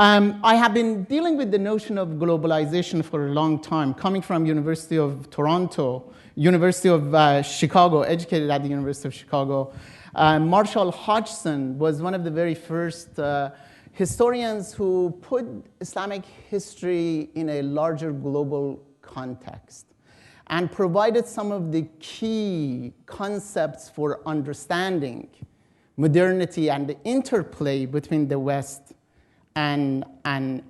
I have been dealing with the notion of globalization for a long time, coming from University of Toronto, University of Chicago, educated at the University of Chicago. Marshall Hodgson was one of the very first historians who put Islamic history in a larger global context and provided some of the key concepts for understanding modernity and the interplay between the West and the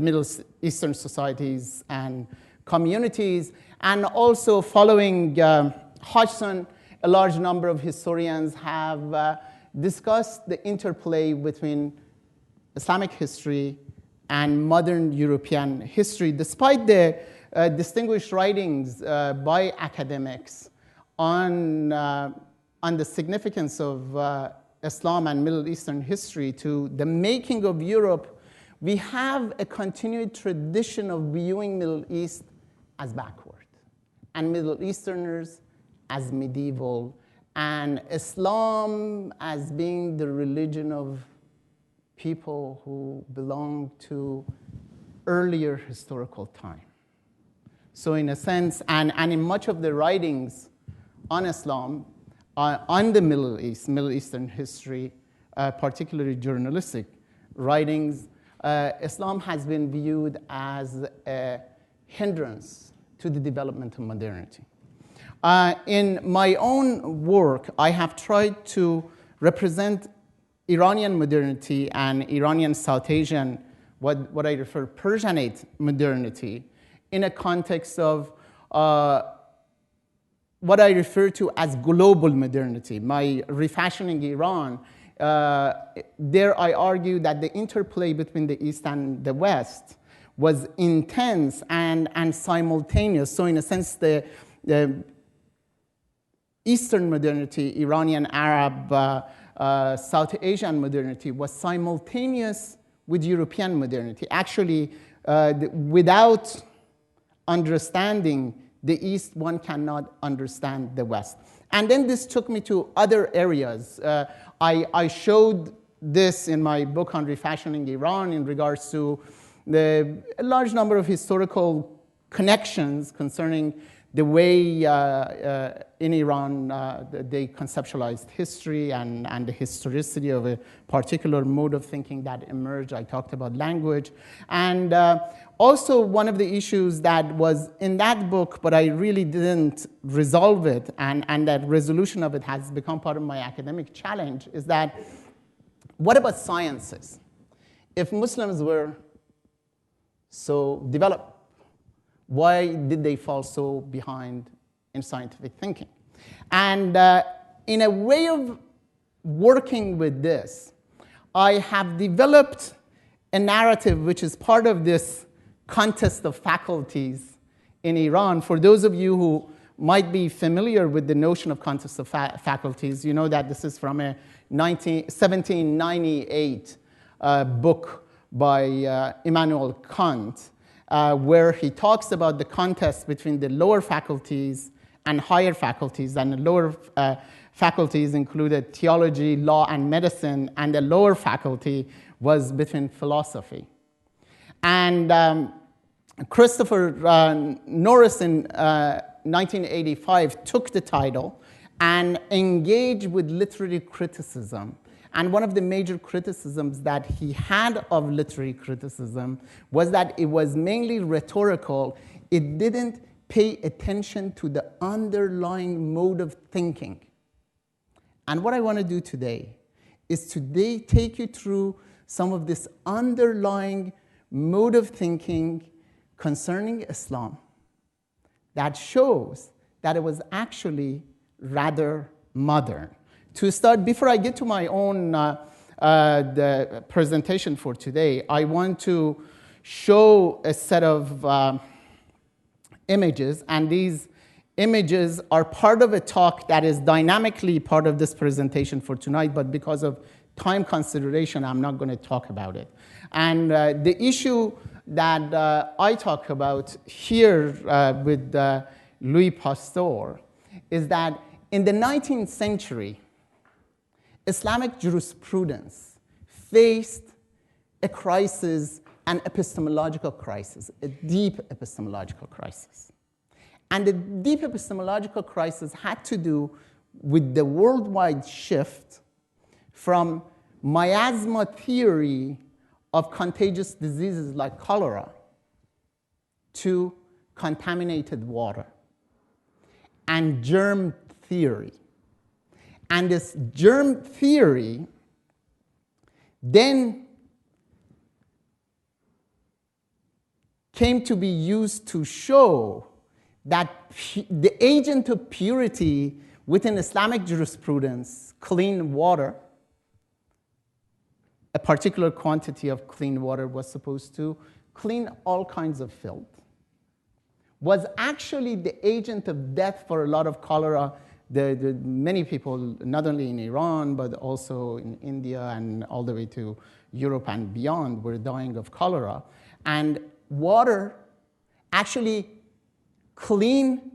Middle Eastern societies and communities. And also following Hodgson, a large number of historians have discussed the interplay between Islamic history and modern European history, despite the distinguished writings by academics on the significance of Islam and Middle Eastern history to the making of Europe. We have a continued tradition of viewing Middle East as backward, and Middle Easterners as medieval, and Islam as being the religion of people who belong to earlier historical time. So in a sense, and in much of the writings on Islam, on the Middle East, Middle Eastern history, particularly journalistic writings, Islam has been viewed as a hindrance to the development of modernity. In my own work, I have tried to represent Iranian modernity and Iranian South Asian, what I refer Persianate modernity, in a context of what I refer to as global modernity. My Refashioning Iran, there I argue that the interplay between the East and the West was intense and simultaneous. So in a sense, the Eastern modernity, Iranian, Arab, South Asian modernity was simultaneous with European modernity. Actually, without understanding the East, one cannot understand the West. And then this took me to other areas. I showed this in my book on Refashioning Iran in regards to a large number of historical connections concerning the way in Iran they conceptualized history and the historicity of a particular mode of thinking that emerged. I talked about language. And also one of the issues that was in that book, but I really didn't resolve it, and that resolution of it has become part of my academic challenge, is that what about sciences? If Muslims were so developed, why did they fall so behind in scientific thinking? And in a way of working with this, I have developed a narrative which is part of this contest of faculties in Iran. For those of you who might be familiar with the notion of contest of faculties, you know that this is from a 1798 book by Immanuel Kant, where he talks about the contest between the lower faculties and higher faculties. And the lower faculties included theology, law, and medicine, and the lower faculty was between philosophy. And Christopher Norris in 1985 took the title and engaged with literary criticism. And one of the major criticisms that he had of literary criticism was that it was mainly rhetorical. It didn't pay attention to the underlying mode of thinking. And what I want to do today is take you through some of this underlying mode of thinking concerning Islam that shows that it was actually rather modern. To start, before I get to my own the presentation for today, I want to show a set of images, and these images are part of a talk that is dynamically part of this presentation for tonight, but because of time consideration, I'm not going to talk about it. And the issue that I talk about here with Louis Pasteur is that in the 19th century, Islamic jurisprudence faced a crisis, an epistemological crisis, a deep epistemological crisis. And the deep epistemological crisis had to do with the worldwide shift from miasma theory of contagious diseases like cholera to contaminated water and germ theory. And this germ theory then came to be used to show that the agent of purity within Islamic jurisprudence, clean water, a particular quantity of clean water was supposed to clean all kinds of filth, was actually the agent of death for a lot of cholera. Many people, not only in Iran, but also in India and all the way to Europe and beyond, were dying of cholera. And water, actually clean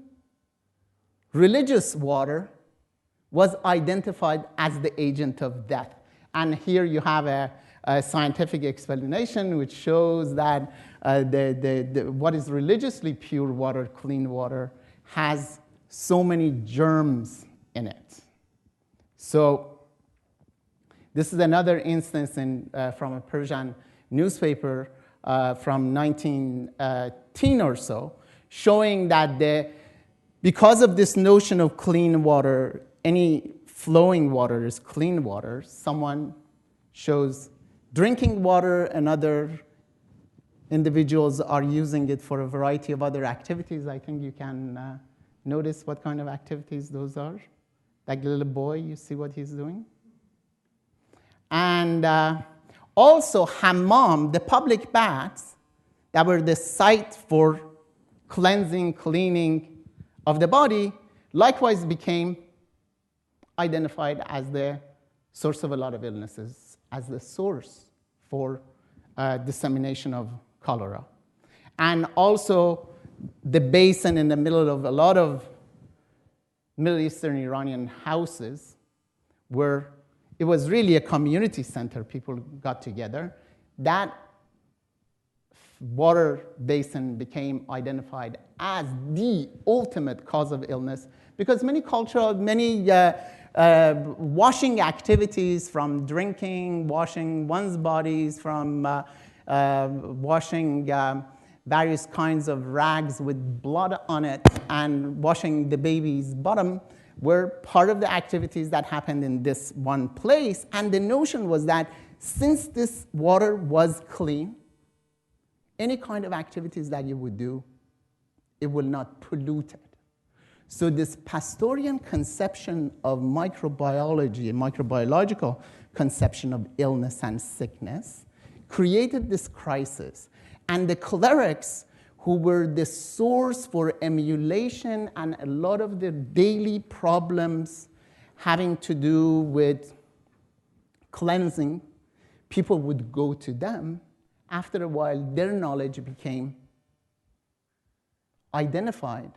religious water, was identified as the agent of death. And here you have a scientific explanation which shows that what is religiously pure water, clean water, has so many germs in it. So this is another instance from a Persian newspaper from 1910 or so, showing that because of this notion of clean water, any flowing water is clean water. Someone shows drinking water, and other individuals are using it for a variety of other activities. I think you can notice what kind of activities those are. Like the little boy, you see what he's doing. And also hammam, the public baths that were the site for cleansing, cleaning of the body, likewise became identified as the source of a lot of illnesses, as the source for dissemination of cholera. And also the basin in the middle of a lot of Middle Eastern Iranian houses, where it was really a community center, people got together, that water basin became identified as the ultimate cause of illness, because many washing activities, from drinking, washing one's bodies, from washing various kinds of rags with blood on it, and washing the baby's bottom, were part of the activities that happened in this one place. And the notion was that since this water was clean, any kind of activities that you would do, it will not pollute it. So this Pastorian conception of microbiology, a microbiological conception of illness and sickness, created this crisis. And the clerics, who were the source for emulation and a lot of the daily problems having to do with cleansing, people would go to them. After a while, their knowledge became identified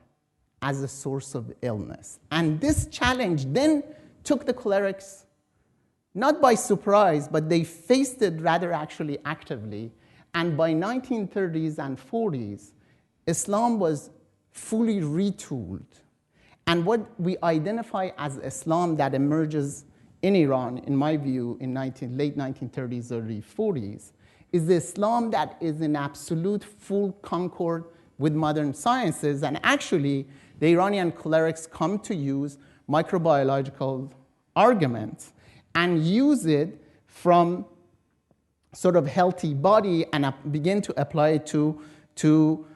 as a source of illness. And this challenge then took the clerics, not by surprise, but they faced it rather actually actively. And by 1930s and 40s, Islam was fully retooled. And what we identify as Islam that emerges in Iran, in my view, in late 1930s, early 40s, is the Islam that is in absolute full concord with modern sciences. And actually, the Iranian clerics come to use microbiological arguments and use it from sort of healthy body and begin to apply it to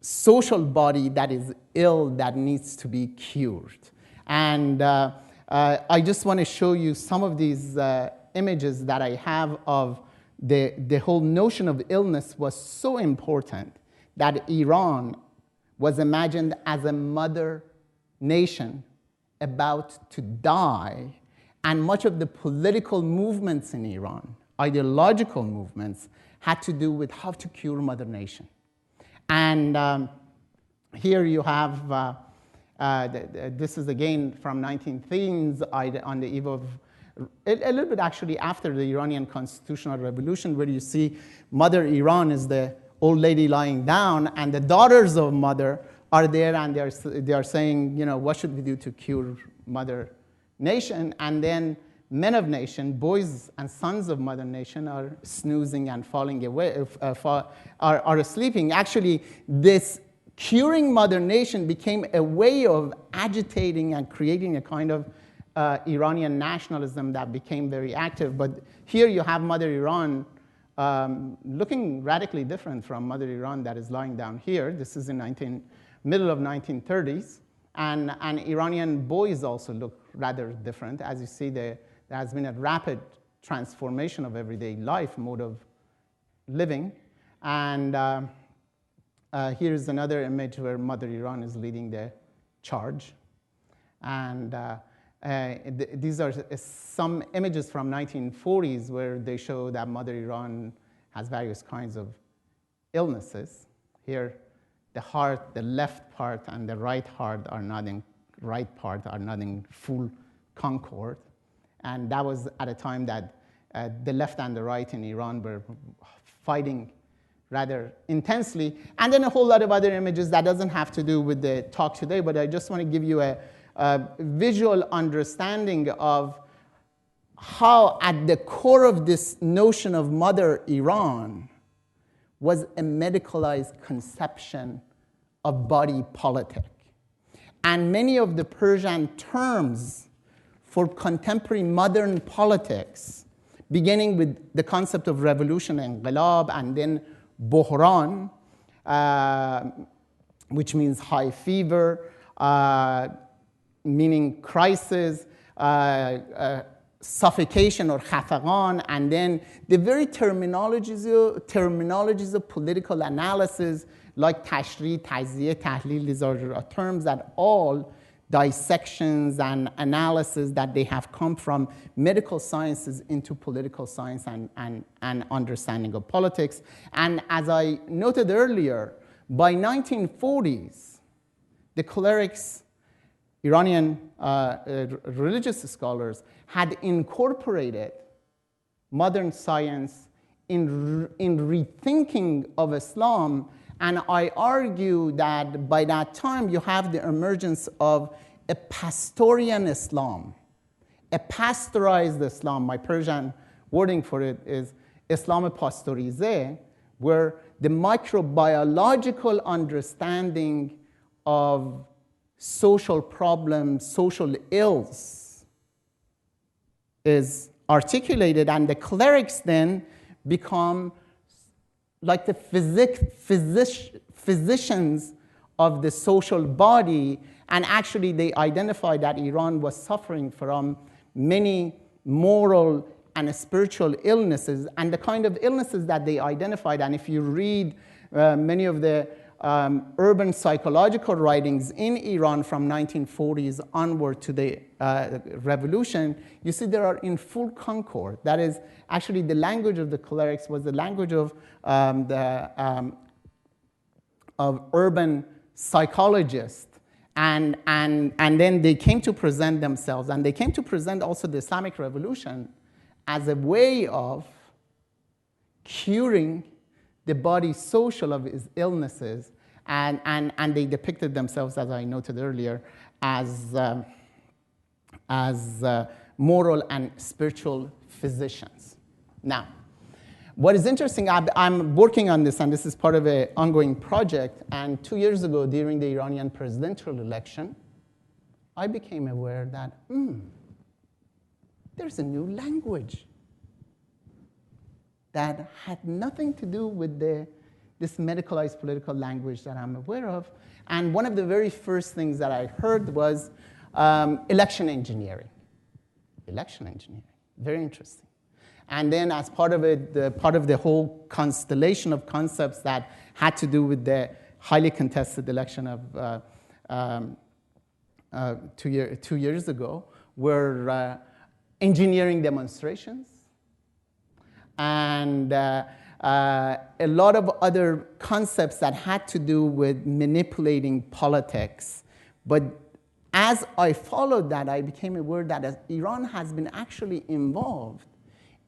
social body that is ill, that needs to be cured. And I just want to show you some of these images that I have of the whole notion of illness was so important that Iran was imagined as a mother nation about to die. And much of the political movements in Iran, ideological movements, had to do with how to cure mother nation. And here you have, this is again from 19 themes on the eve of a little bit actually after the Iranian constitutional revolution, where you see Mother Iran is the old lady lying down, and the daughters of Mother are there, and they are saying, what should we do to cure Mother Nation? And then men of nation, boys and sons of Mother Nation, are snoozing and falling away, are sleeping. Actually, this curing Mother Nation became a way of agitating and creating a kind of Iranian nationalism that became very active. But here you have Mother Iran looking radically different from Mother Iran that is lying down here. This is in middle of 1930s. And Iranian boys also look rather different. As you see, there has been a rapid transformation of everyday life, mode of living. And here's another image where Mother Iran is leading the charge. And these are some images from 1940s where they show that Mother Iran has various kinds of illnesses. Here, the heart, the left part and the right part are not in full concord. And that was at a time that the left and the right in Iran were fighting rather intensely. And then a whole lot of other images that doesn't have to do with the talk today, but I just want to give you a visual understanding of how at the core of this notion of Mother Iran was a medicalized conception of body politic. And many of the Persian terms for contemporary modern politics, beginning with the concept of revolution, inqilab, and then Buhran, which means high fever, meaning crisis, suffocation or khafaqan, and then the very terminologies of political analysis like tashri, tajziyeh, tahlil. These are terms that all dissections and analysis that they have come from medical sciences into political science and understanding of politics. And as I noted earlier, by 1940s, the clerics, Iranian religious scholars, had incorporated modern science in rethinking of Islam. And I argue that by that time, you have the emergence of a Pastorian Islam, a pasteurized Islam. My Persian wording for it is Islam pastorisé, where the microbiological understanding of social problems, social ills is articulated, and the clerics then become like the physicians of the social body, and actually they identified that Iran was suffering from many moral and spiritual illnesses, and the kind of illnesses that they identified. And if you read many of the urban psychological writings in Iran from 1940s onward to the revolution, you see they are in full concord. That is, actually the language of the clerics was the language of urban psychologists. And then they came to present themselves, and they came to present also the Islamic Revolution as a way of curing the body's social of its illnesses, and they depicted themselves, as I noted earlier, as moral and spiritual physicians. Now, what is interesting, I'm working on this, and this is part of an ongoing project, and 2 years ago, during the Iranian presidential election, I became aware that, there's a new language that had nothing to do with this medicalized political language that I'm aware of. And one of the very first things that I heard was election engineering. Election engineering, very interesting. And then as part of it, part of the whole constellation of concepts that had to do with the highly contested election of 2 years ago were engineering demonstrations, and a lot of other concepts that had to do with manipulating politics, but as I followed that, I became aware that Iran has been actually involved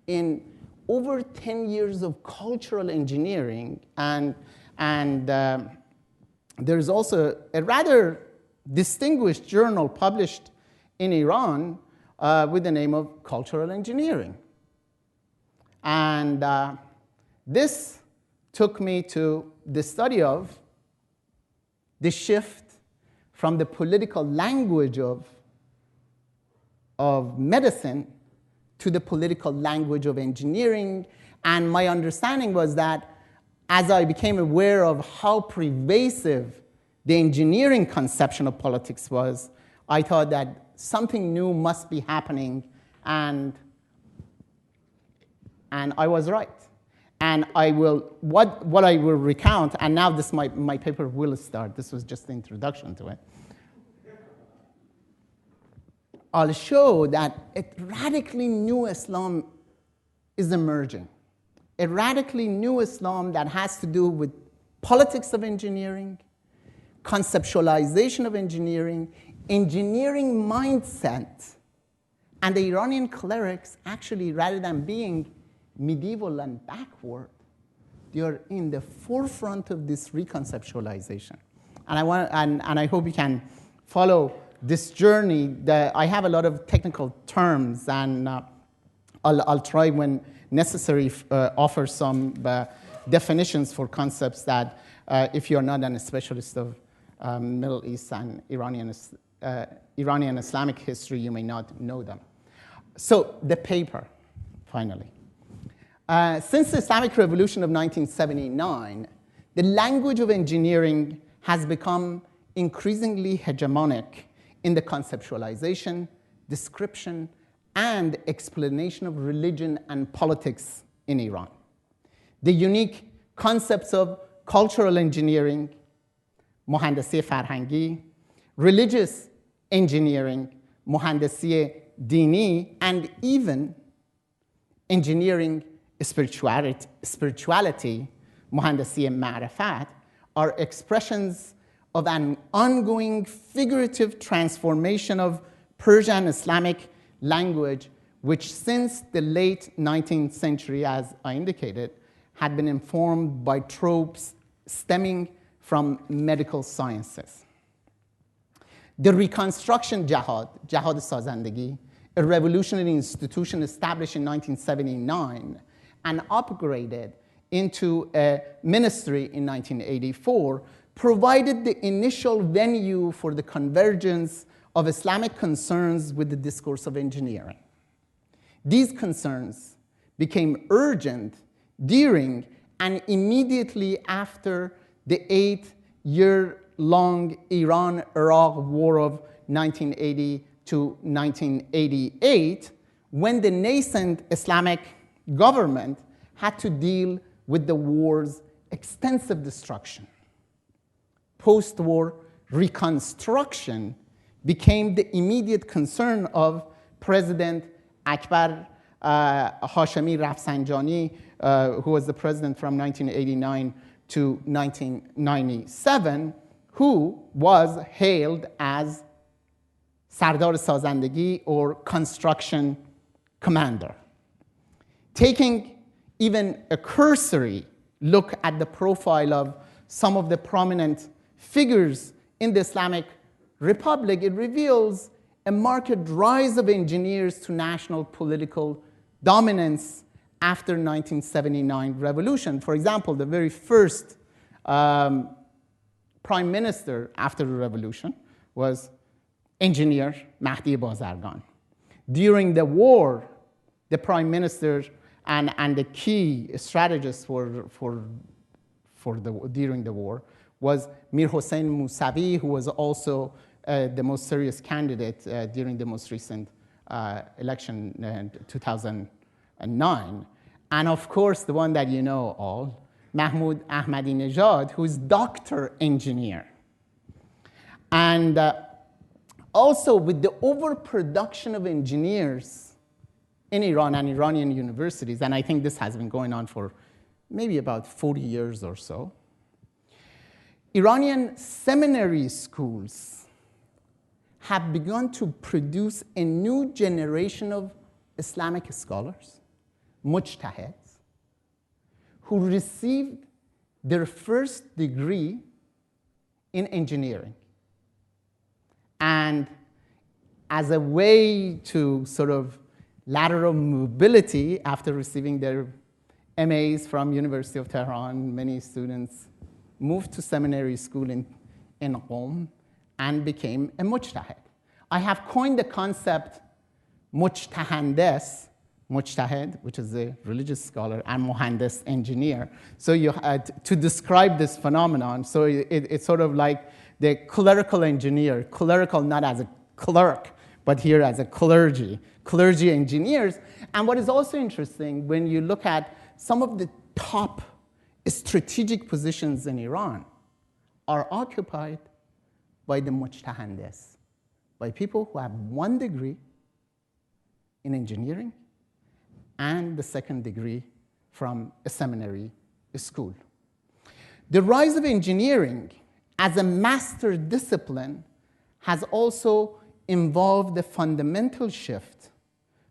in over 10 years of cultural engineering, and there's also a rather distinguished journal published in Iran with the name of Cultural Engineering. And this took me to the study of the shift from the political language of medicine to the political language of engineering. And my understanding was that as I became aware of how pervasive the engineering conception of politics was, I thought that something new must be happening, and I was right. And I will, what I will recount, and now this my paper will start. This was just the introduction to it. I'll show that a radically new Islam is emerging. A radically new Islam that has to do with politics of engineering, conceptualization of engineering, engineering mindset. And the Iranian clerics actually, rather than being medieval and backward, they are in the forefront of this reconceptualization. And I hope you can follow this journey. I have a lot of technical terms, and I'll try when necessary offer some definitions for concepts that if you're not a specialist of Middle East and Iranian Islamic history, you may not know them. So the paper, finally. Since the Islamic Revolution of 1979, the language of engineering has become increasingly hegemonic in the conceptualization, description, and explanation of religion and politics in Iran. The unique concepts of cultural engineering, mohandasi farhangi, religious engineering, mohandasi dini, and even engineering spirituality, mohandasi ma'rifat, are expressions of an ongoing figurative transformation of Persian Islamic language, which since the late 19th century, as I indicated, had been informed by tropes stemming from medical sciences. The Reconstruction Jihad Sazandagi, a revolutionary institution established in 1979 and upgraded into a ministry in 1984, provided the initial venue for the convergence of Islamic concerns with the discourse of engineering. These concerns became urgent during and immediately after the 8-year-long Iran-Iraq War of 1980 to 1988, when the nascent Islamic government had to deal with the war's extensive destruction. Post-war reconstruction became the immediate concern of President Akbar Hashemi Rafsanjani, who was the president from 1989 to 1997, who was hailed as Sardar Sazandagi, or construction commander. Taking even a cursory look at the profile of some of the prominent figures in the Islamic Republic, it reveals a marked rise of engineers to national political dominance after 1979 revolution. For example, the very first prime minister after the revolution was engineer Mahdi Bazargan. During the war, the prime minister and the key strategist during the war was Mir Hossein Mousavi, who was also the most serious candidate during the most recent election in 2009. And of course, the one that you know all, Mahmoud Ahmadinejad, who is doctor engineer. And also with the overproduction of engineers in Iran and Iranian universities, and I think this has been going on for maybe about 40 years or so, Iranian seminary schools have begun to produce a new generation of Islamic scholars, mujtahids, who received their first degree in engineering. And as a way to sort of lateral mobility after receiving their MAs from University of Tehran, many students moved to seminary school in Qom and became a mujtahid. I have coined the concept mujtahandes, mujtahid, which is a religious scholar, and muhandis, engineer. So you had to describe this phenomenon. So it's sort of like the clerical engineer, clerical not as a clerk, but here as a clergy engineers. And what is also interesting, when you look at some of the top strategic positions in Iran are occupied by the mujtahandes, by people who have one degree in engineering and the second degree from a seminary school. The rise of engineering as a master discipline has also involved a fundamental shift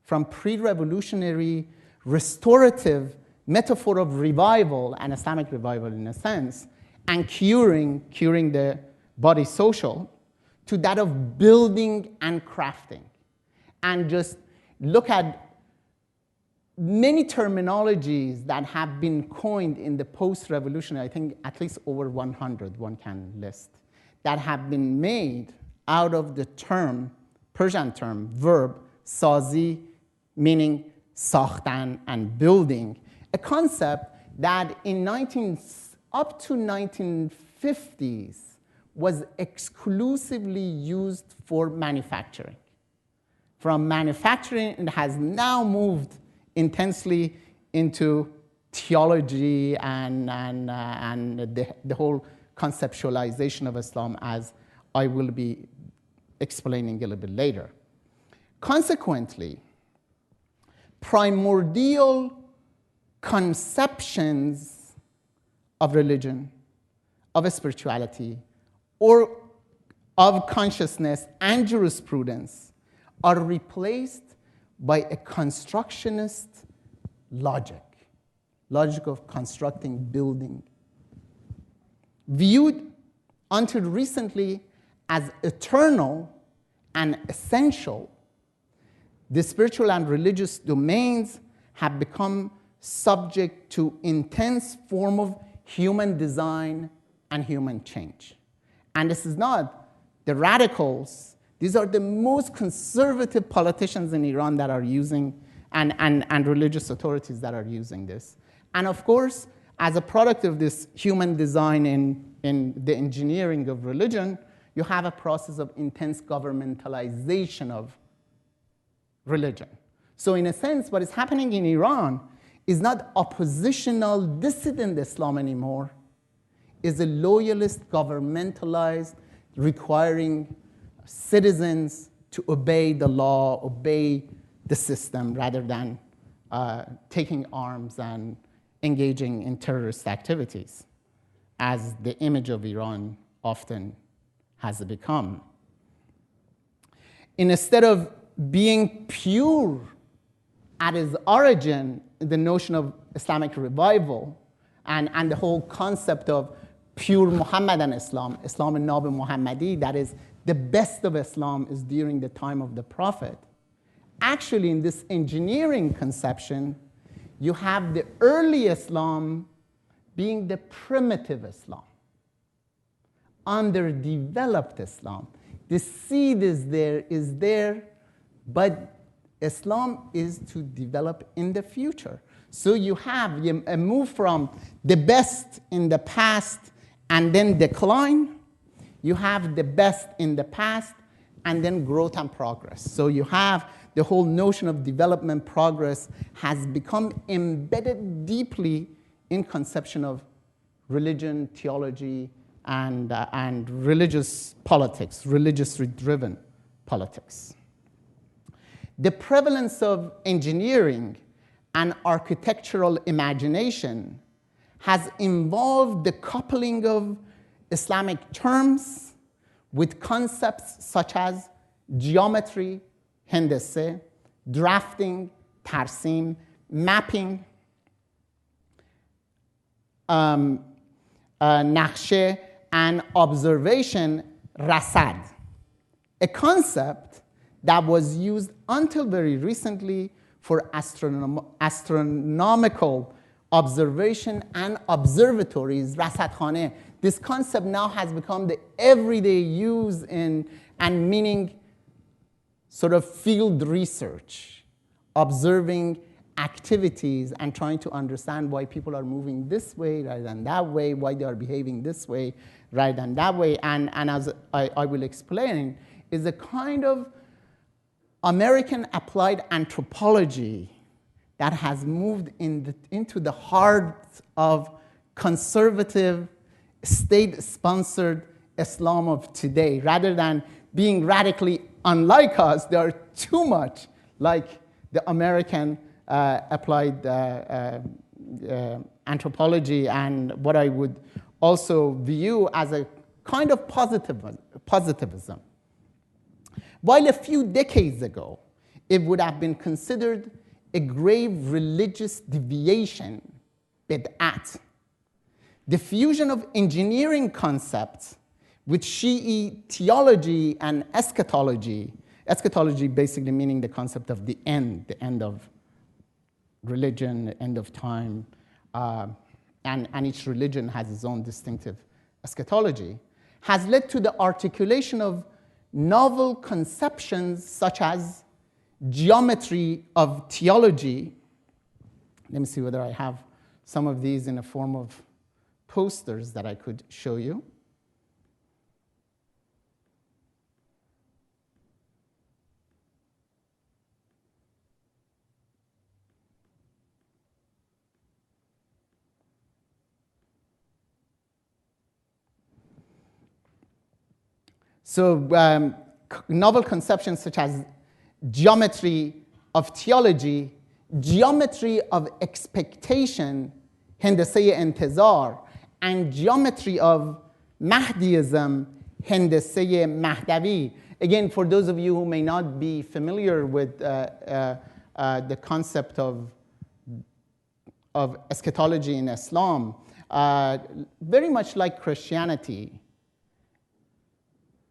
from pre-revolutionary restorative metaphor of revival, and Islamic revival in a sense, and curing the body social, to that of building and crafting. And just look at many terminologies that have been coined in the post-revolutionary, I think at least over 100 one can list, that have been made out of the term, Persian term, verb, sazi, meaning sakhtan and building, a concept that up to 1950s was exclusively used for manufacturing. From manufacturing, it has now moved intensely into theology and the whole conceptualization of Islam, as I will be explaining a little bit later. Consequently, primordial conceptions of religion, of spirituality, or of consciousness and jurisprudence are replaced by a constructionist logic of constructing, building, viewed until recently as eternal and essential. The spiritual and religious domains have become subject to intense form of human design and human change. And this is not the radicals. These are the most conservative politicians in Iran that are using, and religious authorities that are using this. And of course, as a product of this human design in the engineering of religion, you have a process of intense governmentalization of religion. So in a sense, what is happening in Iran is not oppositional dissident Islam anymore, is a loyalist, governmentalized, requiring citizens to obey the law, obey the system, rather than taking arms and engaging in terrorist activities, as the image of Iran often has become. Instead of being pure at its origin, the notion of Islamic revival and the whole concept of pure Muhammadan Islam, Islam Nab Muhammadi, that is the best of Islam is during the time of the Prophet. Actually, in this engineering conception, you have the early Islam being the primitive Islam, underdeveloped Islam. The seed is there, but Islam is to develop in the future. So you have a move from the best in the past and then decline. You have the best in the past and then growth and progress. So you have the whole notion of development progress has become embedded deeply in conception of religion, theology, and religious politics, religiously driven politics. The prevalence of engineering and architectural imagination has involved the coupling of Islamic terms with concepts such as geometry, هندسه, drafting, ترسیم, mapping, نقشه, and observation, رصد. A concept that was used until very recently for astronomical observation and observatories, رصدخانه. This concept now has become the everyday use in and meaning sort of field research, observing activities and trying to understand why people are moving this way rather than that way, why they are behaving this way rather than that way. And as I will explain, is a kind of American applied anthropology that has moved into the heart of conservative, state-sponsored Islam of today. Rather than being radically unlike us, they are too much like the American applied anthropology and what I would also view as a kind of positivism. While a few decades ago, it would have been considered a grave religious deviation, bid'at, the fusion of engineering concepts with Shi'i theology and eschatology, eschatology basically meaning the concept of the end of religion, the end of time, and each religion has its own distinctive eschatology, has led to the articulation of novel conceptions such as geometry of theology. Let me see whether I have some of these in a form of posters that I could show you. So novel conceptions such as geometry of theology, geometry of expectation, هندسه انتظار, and geometry of Mahdiism, هندسه مهدوی. Again, for those of you who may not be familiar with the concept of eschatology in Islam, very much like Christianity,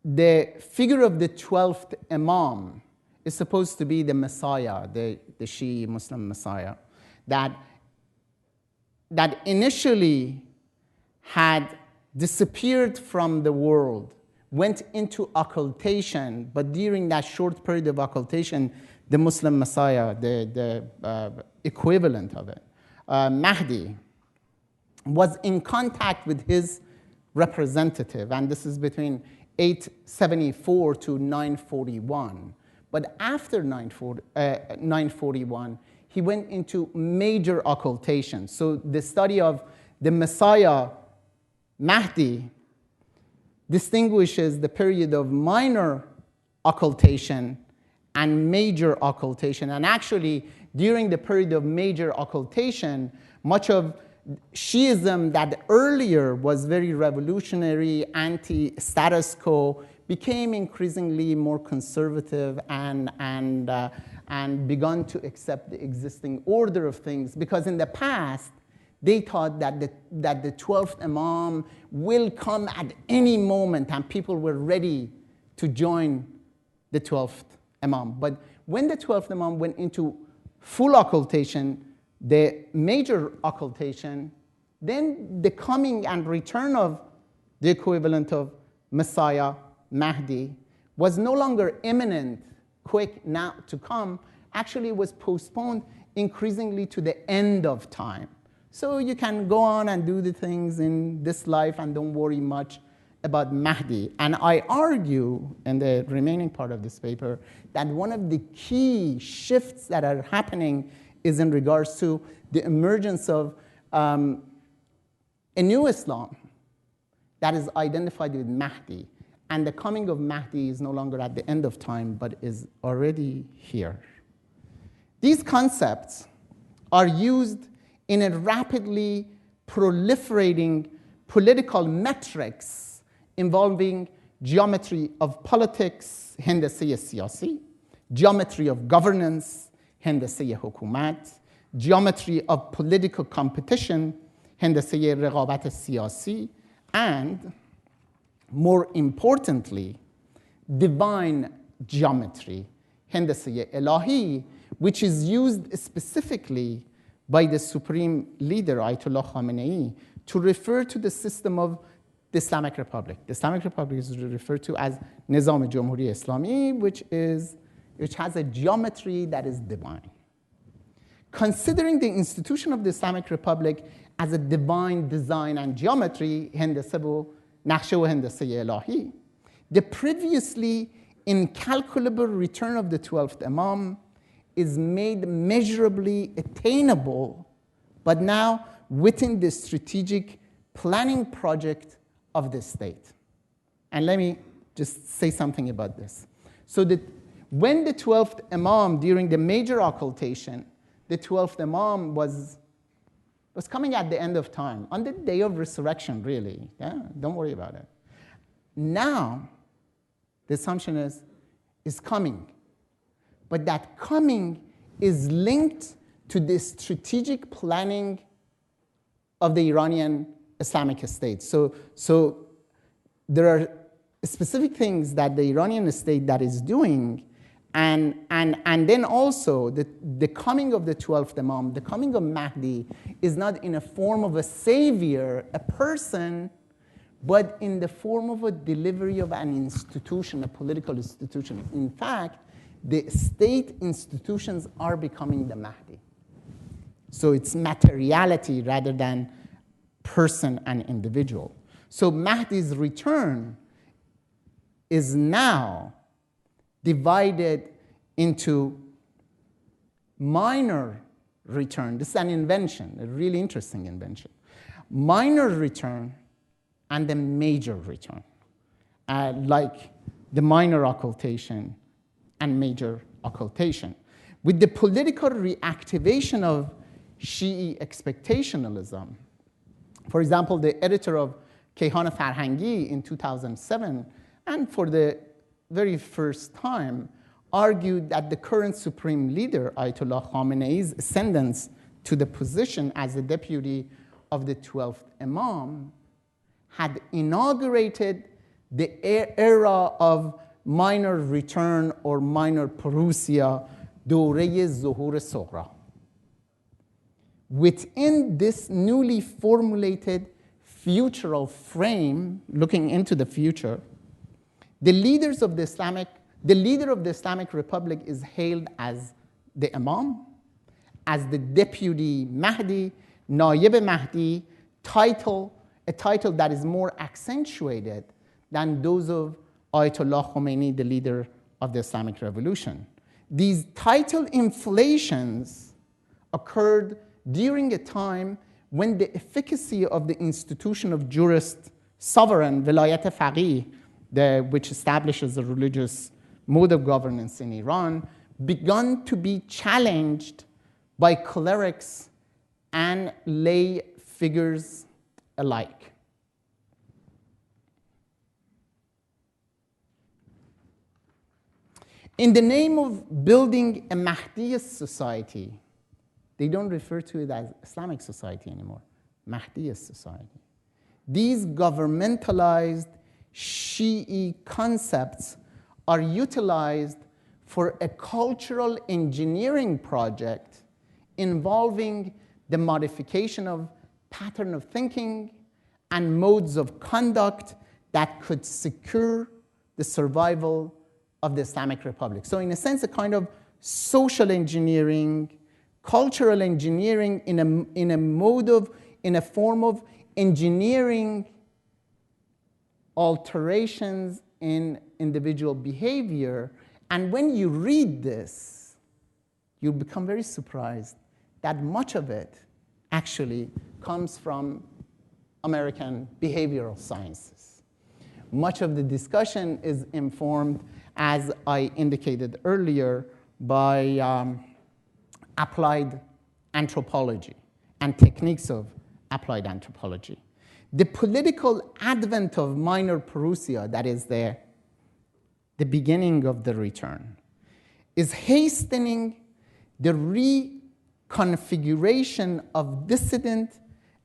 the figure of the 12th Imam is supposed to be the Messiah, the Shi'i Muslim Messiah, that initially had disappeared from the world, went into occultation, but during that short period of occultation, the Muslim Messiah, the equivalent of it, Mahdi, was in contact with his representative, and this is between 874 to 941. But after 941, he went into major occultation. So the study of the Messiah, Mahdi, distinguishes the period of minor occultation and major occultation. And actually, during the period of major occultation, much of Shiism that earlier was very revolutionary, anti-status quo, became increasingly more conservative and begun to accept the existing order of things, because in the past they thought that the 12th Imam will come at any moment and people were ready to join the 12th Imam. But when the 12th Imam went into full occultation, the major occultation, then the coming and return of the equivalent of Messiah, Mahdi, was no longer imminent, quick now to come, actually was postponed increasingly to the end of time. So you can go on and do the things in this life and don't worry much about Mahdi. And I argue in the remaining part of this paper that one of the key shifts that are happening is in regards to the emergence of a new Islam that is identified with Mahdi. And the coming of Mahdi is no longer at the end of time, but is already here. These concepts are used in a rapidly proliferating political metrics involving geometry of politics هندسه سیاسی، geometry of governance هندسه حکومت، geometry of political competition هندسه رقابت سیاسی، and more importantly divine geometry هندسه الهی, which is used specifically by the supreme leader Ayatollah Khamenei to refer to the system of the Islamic Republic. The Islamic Republic is referred to as Nizam Jamhuri Islami, which has a geometry that is divine. Considering the institution of the Islamic Republic as a divine design and geometry, the previously incalculable return of the 12th Imam is made measurably attainable, but now within the strategic planning project of the state. And let me just say something about this. So that when the 12th Imam, during the major occultation, the 12th Imam was coming at the end of time, on the day of resurrection, really. Yeah, don't worry about it. Now, the assumption is coming. But that coming is linked to the strategic planning of the Iranian Islamic state. So there are specific things that the Iranian state that is doing, and then also the coming of the 12th Imam, the coming of Mahdi, is not in a form of a savior, a person, but in the form of a delivery of an institution, a political institution. In fact, the state institutions are becoming the Mahdi. So it's materiality rather than person and individual. So Mahdi's return is now divided into minor return. This is an invention, a really interesting invention. Minor return and the major return, like the minor occultation and major occultation. With the political reactivation of Shi'i expectationalism, for example, the editor of Kayhan Farhangi in 2007, and for the very first time, argued that the current supreme leader, Ayatollah Khamenei's ascendance to the position as the deputy of the 12th Imam, had inaugurated the era of minor return or minor parousia, دوره ظهور صغرا. Within this newly formulated futural frame, looking into the future, the leader of the Islamic Republic is hailed as the Imam, as the deputy Mahdi, Naib Mahdi, a title that is more accentuated than those of Ayatollah Khomeini, the leader of the Islamic Revolution. These title inflations occurred during a time when the efficacy of the institution of jurist sovereign, Vilayat Faqih, which establishes a religious mode of governance in Iran, begun to be challenged by clerics and lay figures alike. In the name of building a Mahdiist society, they don't refer to it as Islamic society anymore, Mahdiist society. These governmentalized Shi'i concepts are utilized for a cultural engineering project involving the modification of pattern of thinking and modes of conduct that could secure the survival of the Islamic Republic. So in a sense, a kind of social engineering, cultural engineering in a form of engineering alterations in individual behavior. And when you read this, you'll become very surprised that much of it actually comes from American behavioral sciences. Much of the discussion is informed, as I indicated earlier, by applied anthropology and techniques of applied anthropology. the political advent of Minor Perusia, that is the beginning of the return, is hastening the reconfiguration of dissident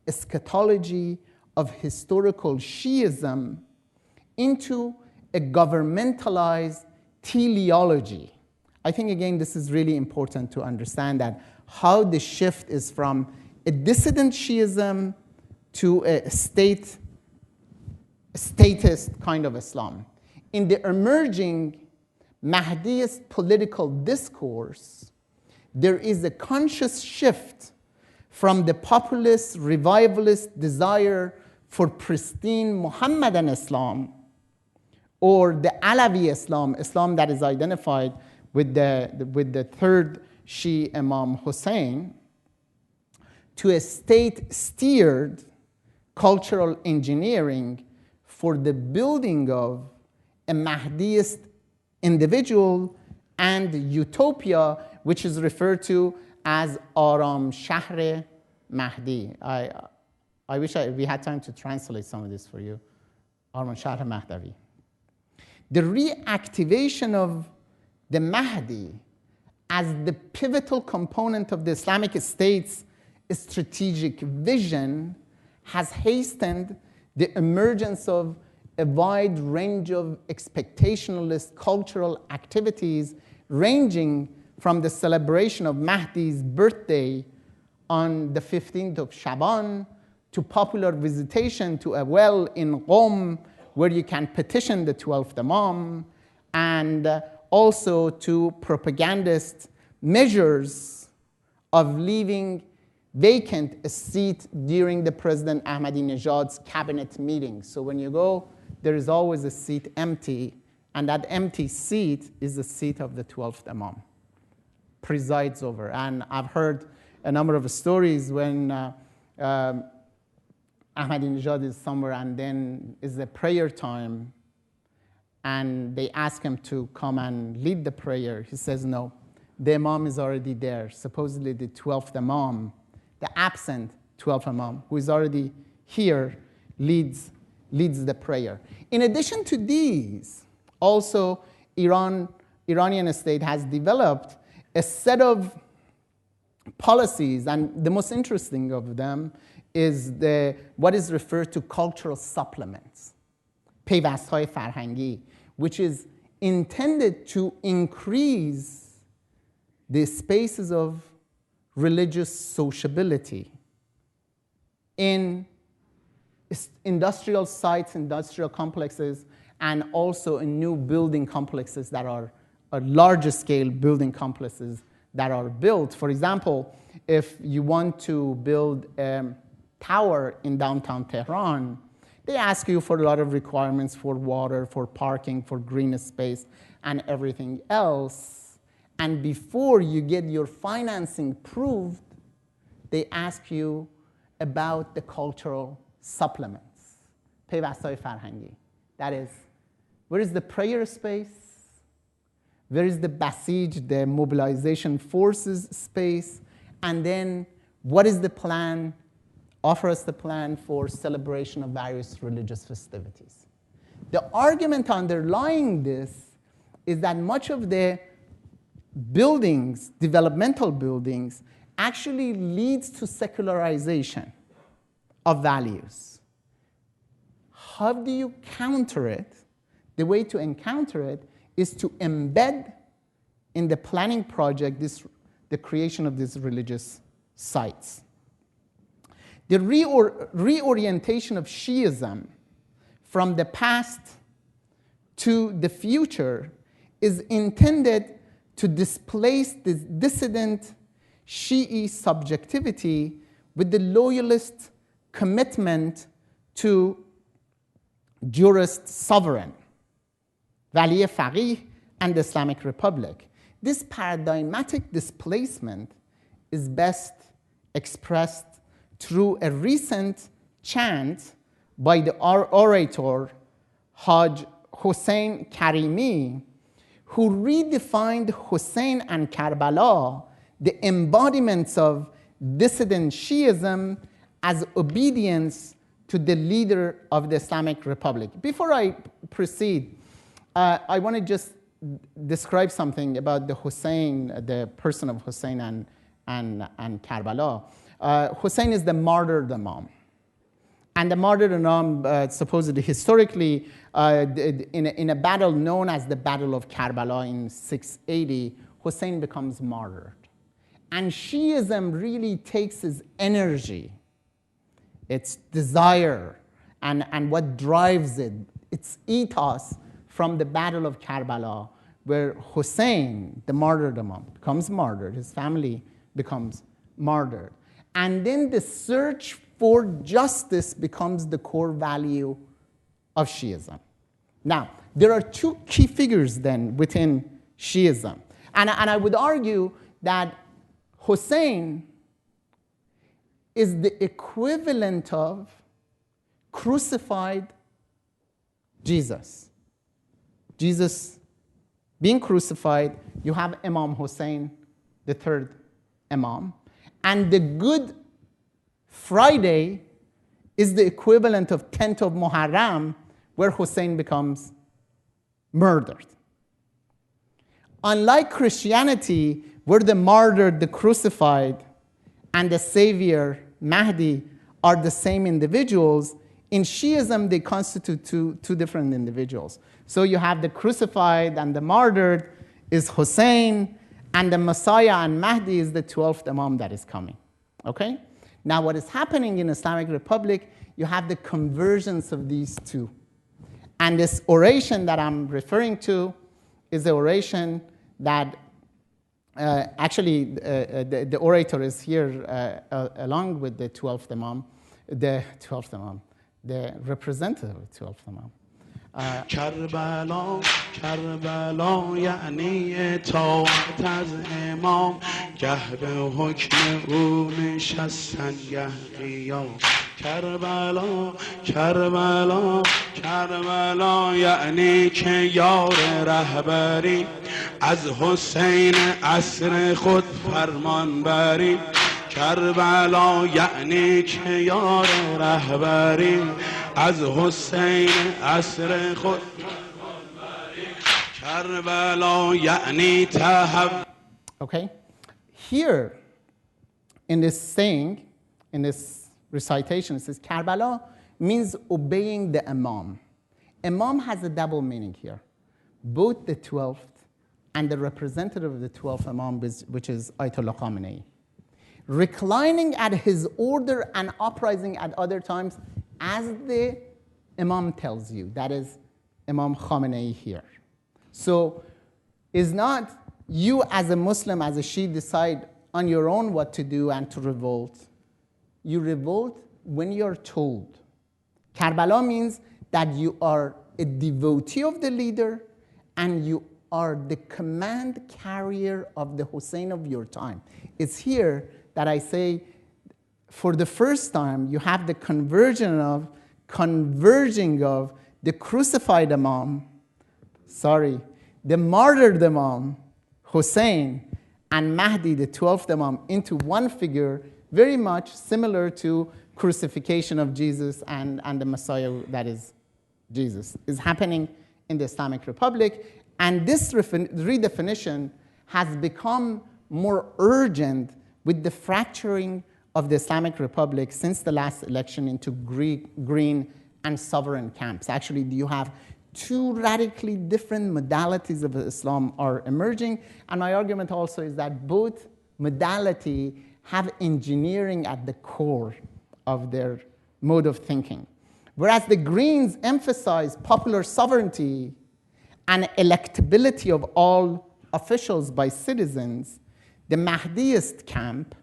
eschatology of historical Shiism into a governmentalized teleology. I think, again, this is really important to understand that how the shift is from a dissident Shiism to a statist kind of Islam. In the emerging Mahdiist political discourse, there is a conscious shift from the populist, revivalist desire for pristine Muhammadan Islam, or the Alawi Islam, Islam that is identified with the third Shia Imam Hussein, to a state-steered cultural engineering for the building of a Mahdiist individual and utopia, which is referred to as Aram Shahr Mahdi. I wish we had time to translate some of this for you. Aram Shahr Mahdavi. The reactivation of the Mahdi as the pivotal component of the Islamic State's strategic vision has hastened the emergence of a wide range of expectationalist cultural activities, ranging from the celebration of Mahdi's birthday on the 15th of Shaban to popular visitation to a well in Qom where you can petition the 12th Imam, and also to propagandist measures of leaving vacant a seat during the President Ahmadinejad's cabinet meeting. So when you go, there is always a seat empty, and that empty seat is the seat of the 12th Imam, presides over. And I've heard a number of stories when Ahmadinejad is somewhere and then is the prayer time, and they ask him to come and lead the prayer. He says, no, the Imam is already there. Supposedly the 12th Imam, the absent 12th Imam, who is already here, leads the prayer. In addition to these, also Iranian state has developed a set of policies, and the most interesting of them is what is referred to cultural supplements, پیوست‌های فرهنگی, which is intended to increase the spaces of religious sociability in industrial sites, industrial complexes, and also in new building complexes that are larger scale building complexes that are built. For example, if you want to build a tower in downtown Tehran, they ask you for a lot of requirements for water, for parking, for green space, and everything else. And before you get your financing approved, they ask you about the cultural supplements. پیوست‌های فرهنگی. That is, where is the prayer space? Where is the Basij, the mobilization forces space? And then what is the plan? Offer us the plan for celebration of various religious festivities. The argument underlying this is that much of the buildings, developmental buildings, actually leads to secularization of values. How do you counter it? The way to encounter it is to embed in the planning project the creation of these religious sites. The reorientation of Shiism from the past to the future is intended to displace this dissident Shi'i subjectivity with the loyalist commitment to jurist sovereign, Wali Faqih, and the Islamic Republic. This paradigmatic displacement is best expressed through a recent chant by the orator Haj Hossein Karimi, who redefined Hussein and Karbala, the embodiments of dissident Shiism, as obedience to the leader of the Islamic Republic. Before I proceed, I want to just describe something about the Hussein, the person of Hussein and Karbala. Hussein is the martyred Imam. And the martyred Imam, supposedly historically, in a battle known as the Battle of Karbala in 680, Hussein becomes martyred. And Shiism really takes his energy, its desire, and what drives it, its ethos, from the Battle of Karbala, where Hussein, the martyred Imam, becomes martyred, his family becomes martyred. And then the search for justice becomes the core value of Shiism. Now, there are two key figures then within Shiism. And I would argue that Hussein is the equivalent of crucified Jesus. Jesus being crucified, you have Imam Hussein, the third Imam. And the Good Friday is the equivalent of 10th of Muharram, where Hussein becomes murdered. Unlike Christianity, where the martyred, the crucified, and the savior, Mahdi, are the same individuals, in Shiism, they constitute two different individuals. So you have the crucified and the martyred is Hussein, and the Messiah and Mahdi is the 12th Imam that is coming. Okay? Now, what is happening in Islamic Republic, you have the convergence of these two. And this oration that I'm referring to is the oration that the orator is here along with the 12th Imam, the representative of the 12th Imam. کربلا کربلا یعنی طاعت از امام گه به حکم او نشستن گه قیام کربلا کربلا کربلا یعنی که یار رهبری از حسین عصر خود فرمان بری کربلا یعنی که یار رهبری از حسین عصر خود کربلا یعنی تهب. Okay, here in this saying, in this recitation, it says Karbala means obeying the Imam. Imam has a double meaning here, both the 12th and the representative of the 12th Imam, which is Ayatollah Khamenei. Reclining at his order and uprising at other times, as the Imam tells you, that is Imam Khamenei here. So it's not you as a Muslim, as a Shia, decide on your own what to do and to revolt. You revolt when you're told. Karbala means that you are a devotee of the leader and you are the command carrier of the Hussein of your time. It's here that I say, for the first time, you have the converging of the crucified Imam, the martyred Imam, Hussein, and Mahdi, the 12th Imam, into one figure, very much similar to crucifixion of Jesus and the Messiah, that is Jesus, is happening in the Islamic Republic. And this redefinition has become more urgent with the fracturing of the Islamic Republic since the last election into green and sovereign camps. Actually, you have two radically different modalities of Islam are emerging. And my argument also is that both modality have engineering at the core of their mode of thinking. Whereas the Greens emphasize popular sovereignty and electability of all officials by citizens, the Mahdiist camp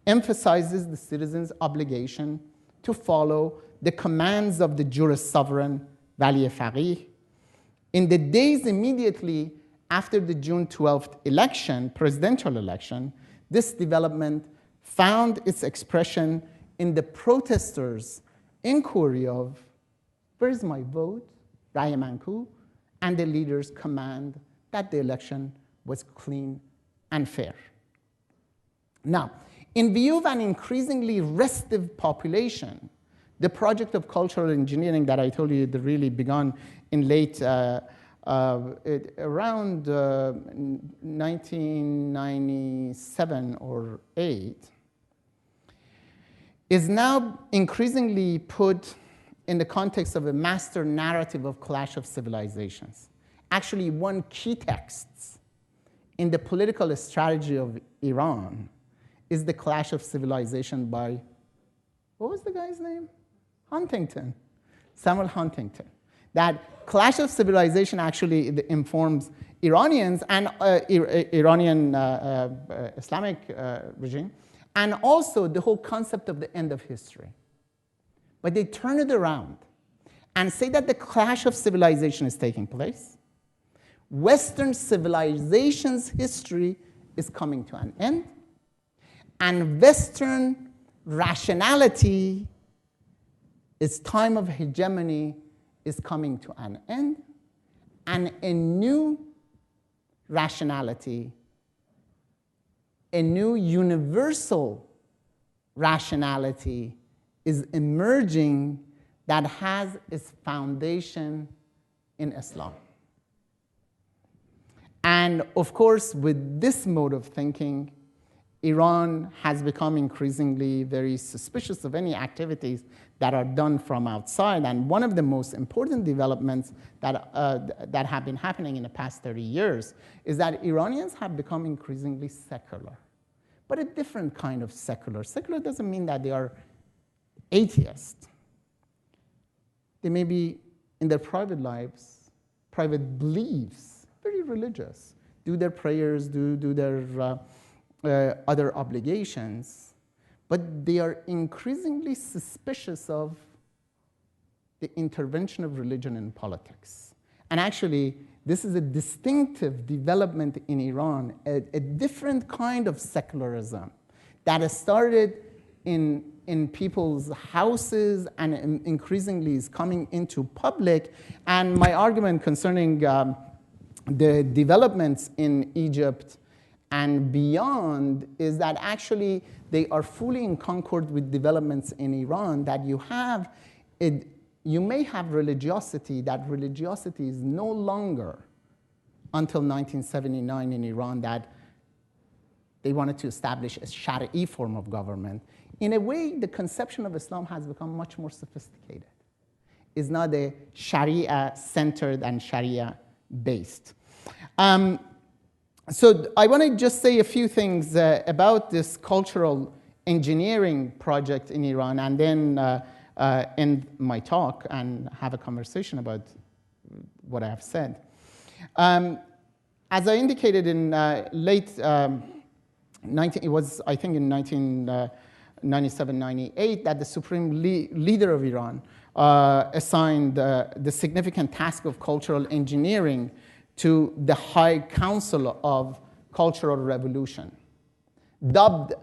emphasizes the citizens' obligation to follow the commands of the jurist sovereign, Wali Faqih. In the days immediately after the June 12th election, presidential election, this development found its expression in the protesters' inquiry of, where's my vote, Rai Manku, and the leaders' command that the election was clean and fair. Now, in view of an increasingly restive population, The project of cultural engineering that I told you that really began in late, around 1997 or 8, is now increasingly put in the context of a master narrative of clash of civilizations. Actually, one key text in the political strategy of Iran is the clash of civilization by, what was the guy's name? Huntington, Samuel Huntington. That clash of civilization actually informs Iranians and Iranian Islamic regime, and also the whole concept of the end of history. But they turn it around and say that the clash of civilization is taking place. Western civilization's history is coming to an end, and Western rationality, its time of hegemony, is coming to an end, and a new rationality, a new universal rationality is emerging that has its foundation in Islam. And of course, with this mode of thinking, Iran has become increasingly very suspicious of any activities that are done from outside. And one of the most important developments that have been happening in the past 30 years is that Iranians have become increasingly secular, but a different kind of secular. Secular doesn't mean that they are atheists. They may be, in their private lives, private beliefs, very religious, do their prayers, do their other obligations, but they are increasingly suspicious of the intervention of religion in politics. And actually, this is a distinctive development in Iran, a different kind of secularism that has started in people's houses and increasingly is coming into public. And my argument concerning the developments in Egypt and beyond is that actually they are fully in concord with developments in Iran, that you may have religiosity, that religiosity is no longer, until 1979 in Iran, that they wanted to establish a Shari'i form of government. In a way, the conception of Islam has become much more sophisticated. It's not a Sharia-centered and Sharia-based. So I want to just say a few things about this cultural engineering project in Iran, and then end my talk and have a conversation about what I have said. As I indicated in late it was, I think, in 1997-98 that the supreme leader of Iran assigned the significant task of cultural engineering to the High Council of Cultural Revolution. Dubbed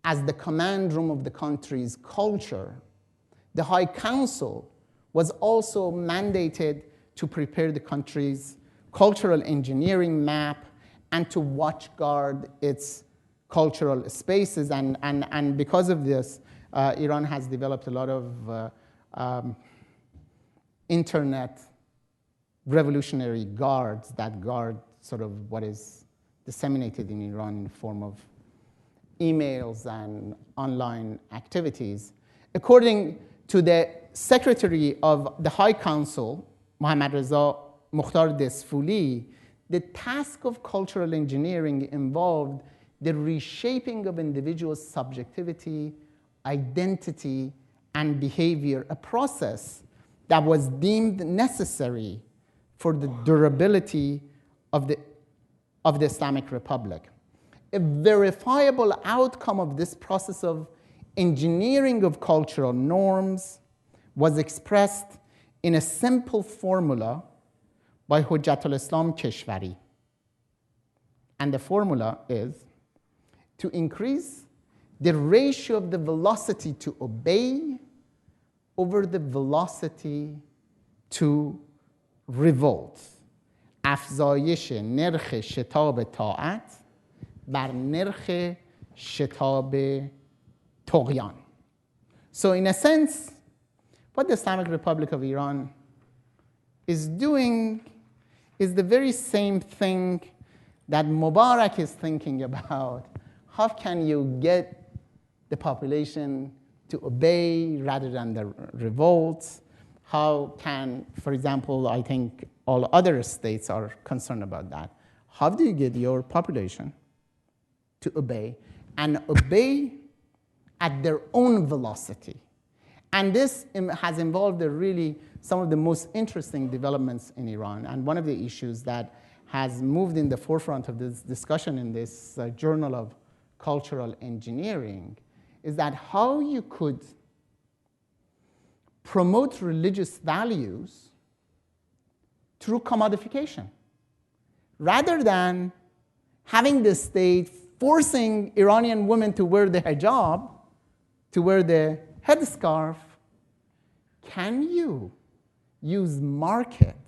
as the command room of the country's culture, the High Council was also mandated to prepare the country's cultural engineering map and to watchguard its cultural spaces. And because of this, Iran has developed a lot of internet revolutionary guards that guard sort of what is disseminated in Iran in the form of emails and online activities. According to the Secretary of the High Council, Mohammad Reza Mukhtar Desfouli, the task of cultural engineering involved the reshaping of individuals' subjectivity, identity, and behavior, a process that was deemed necessary for the durability of the Islamic Republic. A verifiable outcome of this process of engineering of cultural norms was expressed in a simple formula by Hujjatul Islam Keshvari. And the formula is to increase the ratio of the velocity to obey over the velocity to revolt. افزایش نرخ شتاب طاعت بر نرخ شتاب طغیان. So in a sense, what the Islamic Republic of Iran is doing is the very same thing that Mubarak is thinking about. How can you get the population to obey rather than the revolts? How can, for example, I think all other states are concerned about that. How do you get your population to obey, and obey at their own velocity? And this has involved really some of the most interesting developments in Iran. And one of the issues that has moved in the forefront of this discussion in this Journal of Cultural Engineering is that how you could promote religious values through commodification, rather than having the state forcing Iranian women to wear the hijab, to wear the headscarf. Can you use market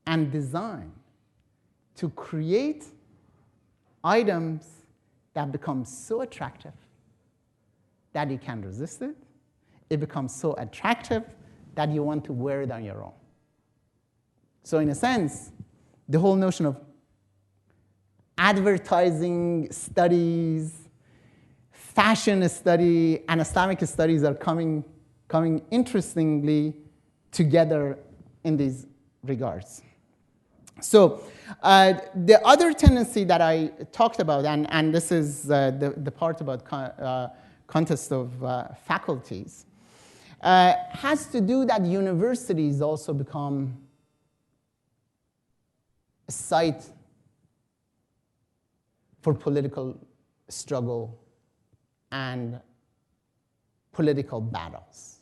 and design to create items that become so attractive that you can't resist it? It becomes so attractive that you want to wear it on your own. So in a sense, the whole notion of advertising studies, fashion study, and Islamic studies are coming interestingly together in these regards. So the other tendency that I talked about, and this is the part about contest of faculties, has to do that universities also become a site for political struggle and political battles,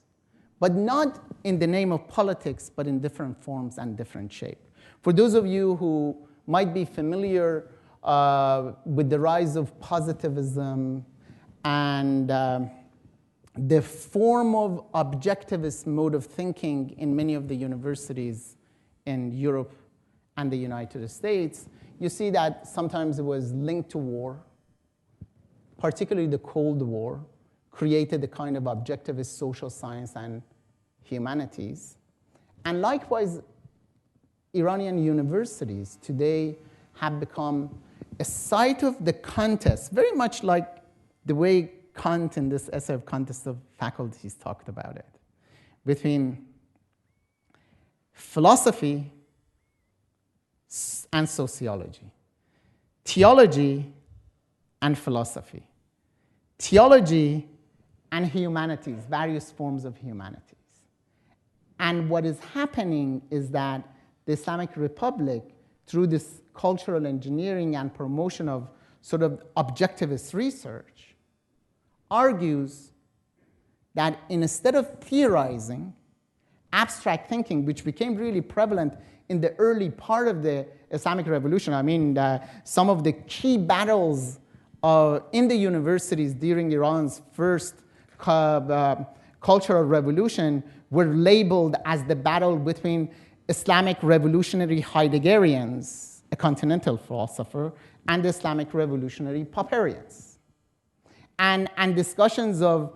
but not in the name of politics, but in different forms and different shape. For those of you who might be familiar with the rise of positivism and the form of objectivist mode of thinking in many of the universities in Europe and the United States, you see that sometimes it was linked to war, particularly the Cold War, created a kind of objectivist social science and humanities. And likewise, Iranian universities today have become a site of the contest, very much like the way Kant in this essay of Contest of Faculties talked about it, between philosophy and sociology, theology and philosophy, theology and humanities, various forms of humanities. And what is happening is that the Islamic Republic, through this cultural engineering and promotion of sort of objectivist research, argues that instead of theorizing, abstract thinking, which became really prevalent in the early part of the Islamic Revolution. I mean, some of the key battles in the universities during Iran's first cultural revolution were labeled as the battle between Islamic revolutionary Heideggerians, a continental philosopher, and the Islamic revolutionary Popperians. And discussions of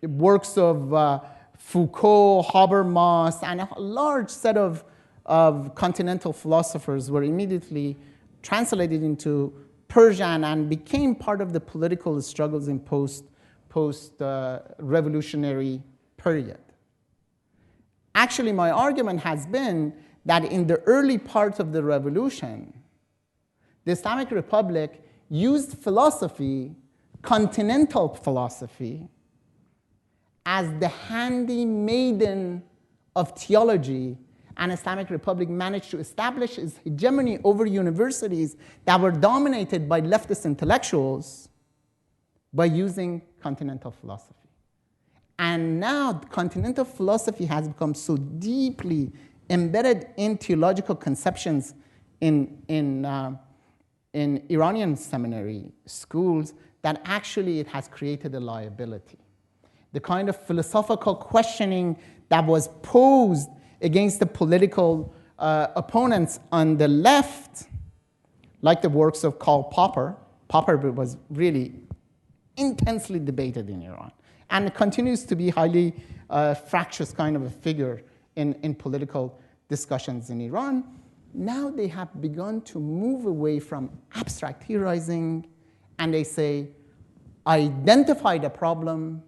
works of Foucault, Habermas, and a large set of continental philosophers were immediately translated into Persian and became part of the political struggles in post-revolutionary period. Actually, my argument has been that in the early part of the revolution, the Islamic Republic used philosophy, continental philosophy, as the handy maiden of theology, and Islamic Republic managed to establish its hegemony over universities that were dominated by leftist intellectuals by using continental philosophy. And now continental philosophy has become so deeply embedded in theological conceptions in Iranian seminary schools that actually it has created a liability. The kind of philosophical questioning that was posed against the political opponents on the left, like the works of Karl Popper. Popper was really intensely debated in Iran, and it continues to be highly fractious kind of a figure in political discussions in Iran. Now they have begun to move away from abstract theorizing, and they say, identify the problem,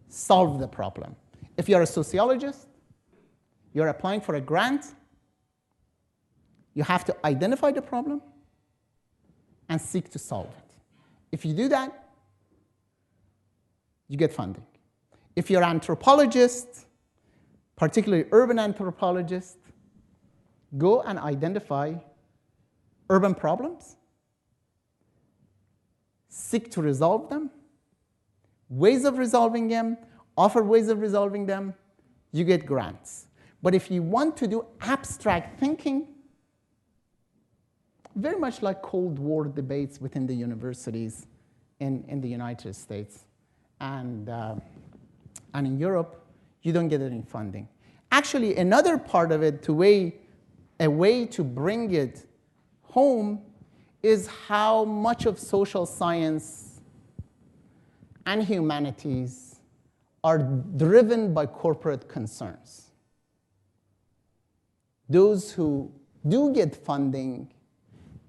solve the problem. If you're a sociologist, you're applying for a grant, you have to identify the problem and seek to solve it. If you do that, you get funding. If you're an anthropologist, particularly urban anthropologist, go and identify urban problems, seek to resolve them, ways of resolving them, offer ways of resolving them, you get grants. But if you want to do abstract thinking, very much like Cold War debates within the universities in the United States and in Europe, you don't get any funding. Actually, another part of it, a way to bring it home, is how much of social science and humanities are driven by corporate concerns. Those who do get funding,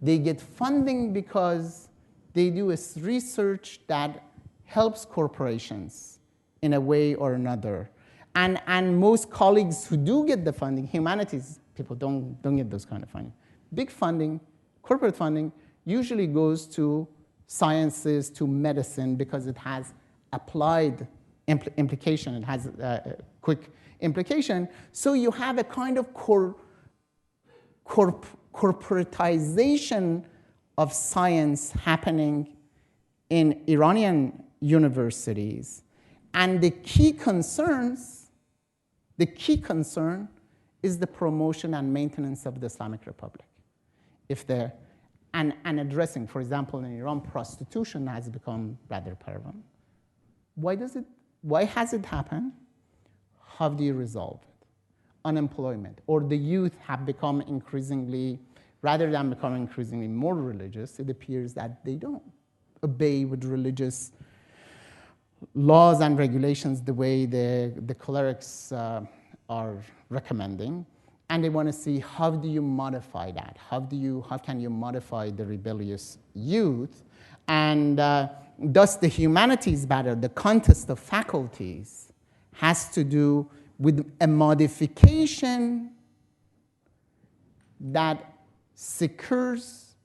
they get funding because they do research that helps corporations in a way or another. And most colleagues who do get the funding, humanities people don't get those kind of funding. Big funding, corporate funding, usually goes to sciences, to medicine, because it has applied implication. It has a quick implication. So you have a kind of corporatization of science happening in Iranian universities. And the key concern is the promotion and maintenance of the Islamic Republic. And addressing, for example, in Iran, prostitution has become rather prevalent. Why has it happened? How do you resolve it? Unemployment, or the youth have become increasingly, rather than becoming increasingly more religious, it appears that they don't obey with religious laws and regulations the way the clerics are recommending, and they want to see how do you modify that? How can you modify the rebellious youth? And thus the humanities battle, the contest of faculties, has to do with a modification that secures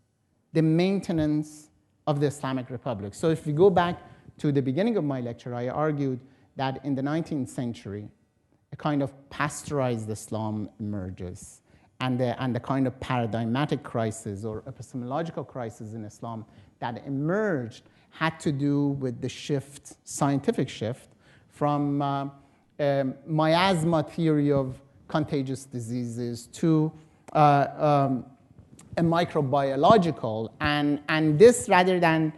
the maintenance of the Islamic Republic. So if we go back to the beginning of my lecture, I argued that in the 19th century, a kind of pasteurized Islam emerges, and the kind of paradigmatic crisis or epistemological crisis in Islam that emerged had to do with the shift, scientific shift, from miasma theory of contagious diseases to a microbiological, and this, rather than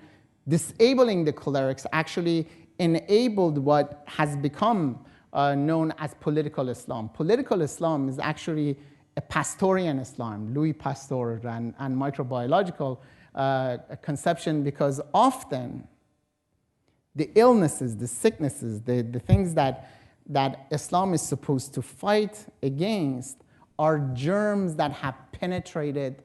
disabling the clerics, actually enabled what has become known as political Islam. Political Islam is actually a Pastorian Islam, Louis Pasteur, and microbiological conception, because often the illnesses, the sicknesses, the things that Islam is supposed to fight against are germs that have penetrated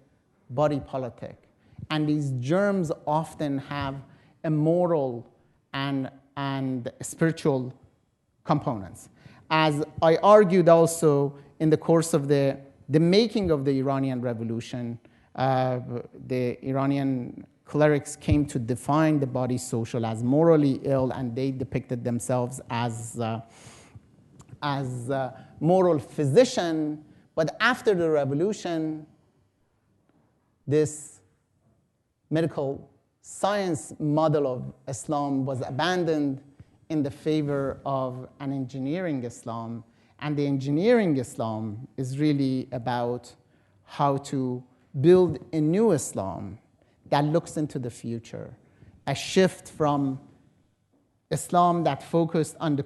body politic. And these germs often have a moral and spiritual components. As I argued also in the course of the making of the Iranian Revolution, the Iranian clerics came to define the body social as morally ill, and they depicted themselves as moral physician. But after the revolution, this medical science model of Islam was abandoned in the favor of an engineering Islam. And the engineering Islam is really about how to build a new Islam that looks into the future, a shift from Islam that focused on the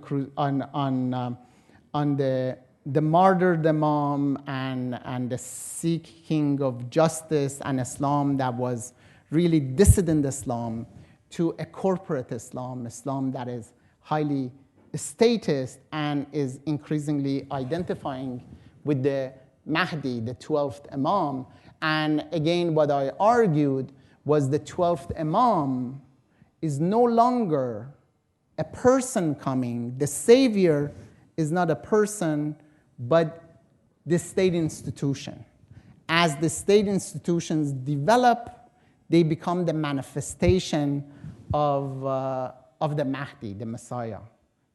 martyrdom and the seeking of justice, and Islam that was really dissident Islam, to a corporate Islam, Islam that is highly statist and is increasingly identifying with the Mahdi, the 12th Imam. And again, what I argued was the 12th Imam is no longer a person coming. The savior is not a person, but the state institution. As the state institutions develop, they become the manifestation of the Mahdi, the Messiah,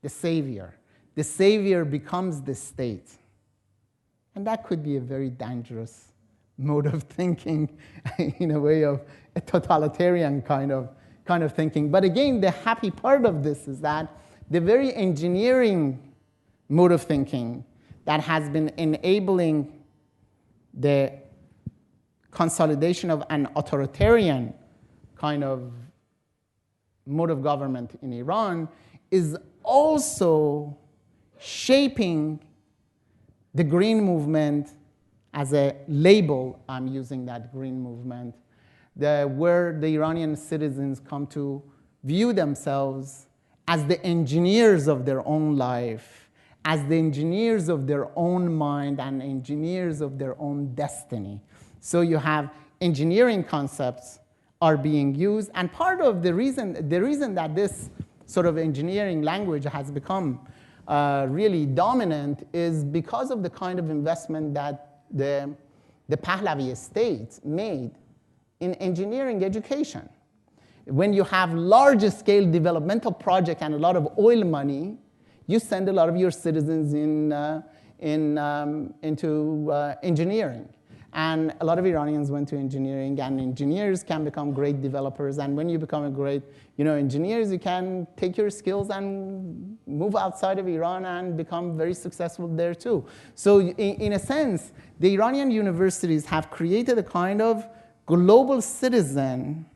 the savior. The savior becomes the state. And that could be a very dangerous mode of thinking in a way of a totalitarian kind of thinking. But again, the happy part of this is that the very engineering mode of thinking that has been enabling the consolidation of an authoritarian kind of mode of government in Iran is also shaping the green movement as a label. I'm using that green movement, where the Iranian citizens come to view themselves as the engineers of their own life, as the engineers of their own mind and engineers of their own destiny. So you have engineering concepts are being used, and part of the reason that this sort of engineering language has become really dominant is because of the kind of investment that the Pahlavi state made in engineering education. When you have large-scale developmental project and a lot of oil money, you send a lot of your citizens into engineering. And a lot of Iranians went to engineering, and engineers can become great developers. And when you become a great engineers, you can take your skills and move outside of Iran and become very successful there too. So in a sense, the Iranian universities have created a kind of global citizen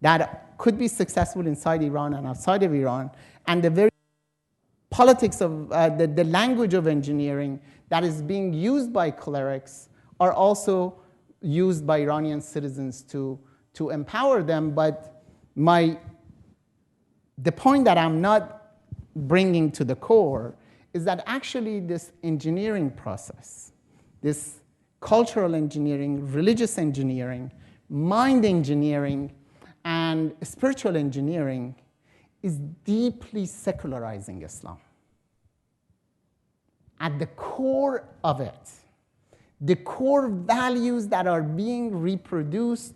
that could be successful inside Iran and outside of Iran. And the very politics of the language of engineering that is being used by clerics are also used by Iranian citizens to empower them. But the point that I'm not bringing to the core is that actually this engineering process, this cultural engineering, religious engineering, mind engineering, and spiritual engineering is deeply secularizing Islam. At the core of it, the core values that are being reproduced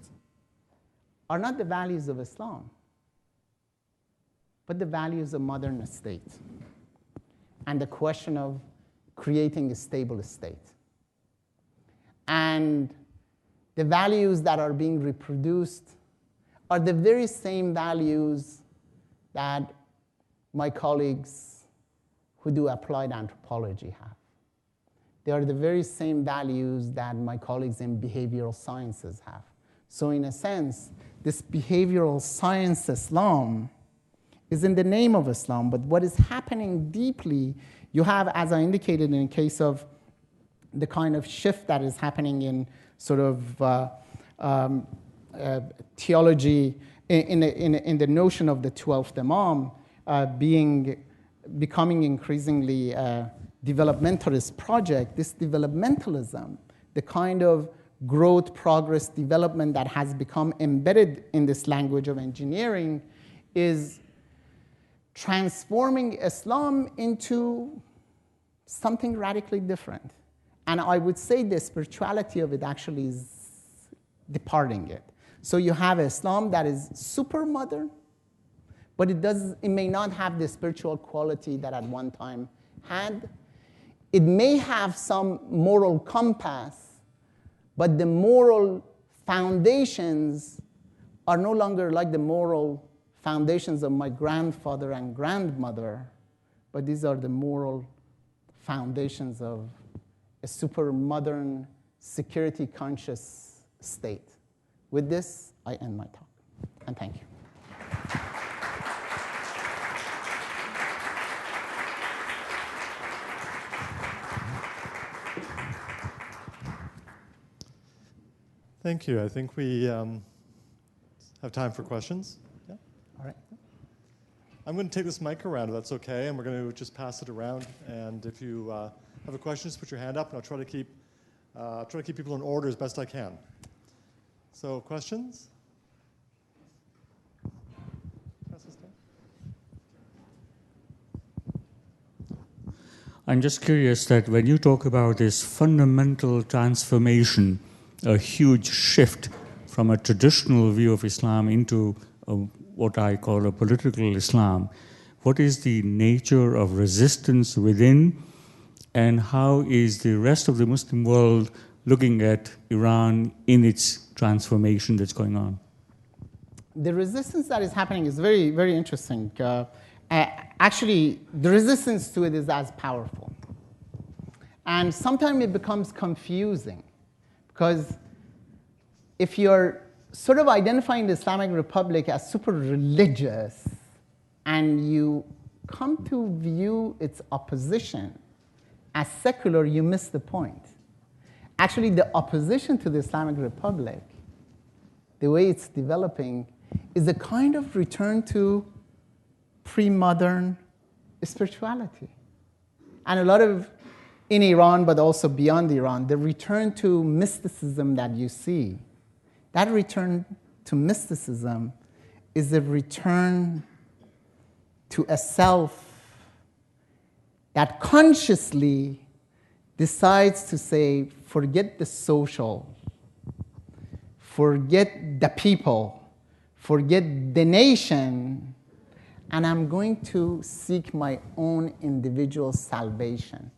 are not the values of Islam, but the values of modern state and the question of creating a stable state. And the values that are being reproduced are the very same values that my colleagues who do applied anthropology have. They are the very same values that my colleagues in behavioral sciences have. So in a sense, this behavioral science Islam is in the name of Islam, but what is happening deeply, you have, as I indicated in the case of the kind of shift that is happening in sort of theology, in the notion of the 12th Imam becoming increasingly developmentalist project. This developmentalism, the kind of growth, progress, development that has become embedded in this language of engineering is transforming Islam into something radically different. And I would say the spirituality of it actually is departing it. So you have Islam that is super modern, but it may not have the spiritual quality that at one time had. It may have some moral compass, but the moral foundations are no longer like the moral foundations of my grandfather and grandmother, but these are the moral foundations of a super modern, security conscious state. With this, I end my talk, and thank you. Thank you. I think we have time for questions. Yeah. I'm going to take this mic around, if that's okay, and we're going to just pass it around. And if you have a question, just put your hand up, and I'll try to keep people in order as best I can. So, questions? I'm just curious that when you talk about this fundamental transformation, a huge shift from a traditional view of Islam into what I call a political Islam, what is the nature of resistance within, and how is the rest of the Muslim world looking at Iran in its transformation that's going on? The resistance that is happening is very, very interesting. Actually, the resistance to it is as powerful. And sometimes it becomes confusing, because if you're sort of identifying the Islamic Republic as super religious, and you come to view its opposition as secular, you miss the point. Actually, the opposition to the Islamic Republic, the way it's developing, is a kind of return to pre-modern spirituality. And a lot of, in Iran, but also beyond Iran, the return to mysticism that you see, that return to mysticism is a return to a self that consciously decides to say, forget the social, forget the people, forget the nation, and I'm going to seek my own individual salvation.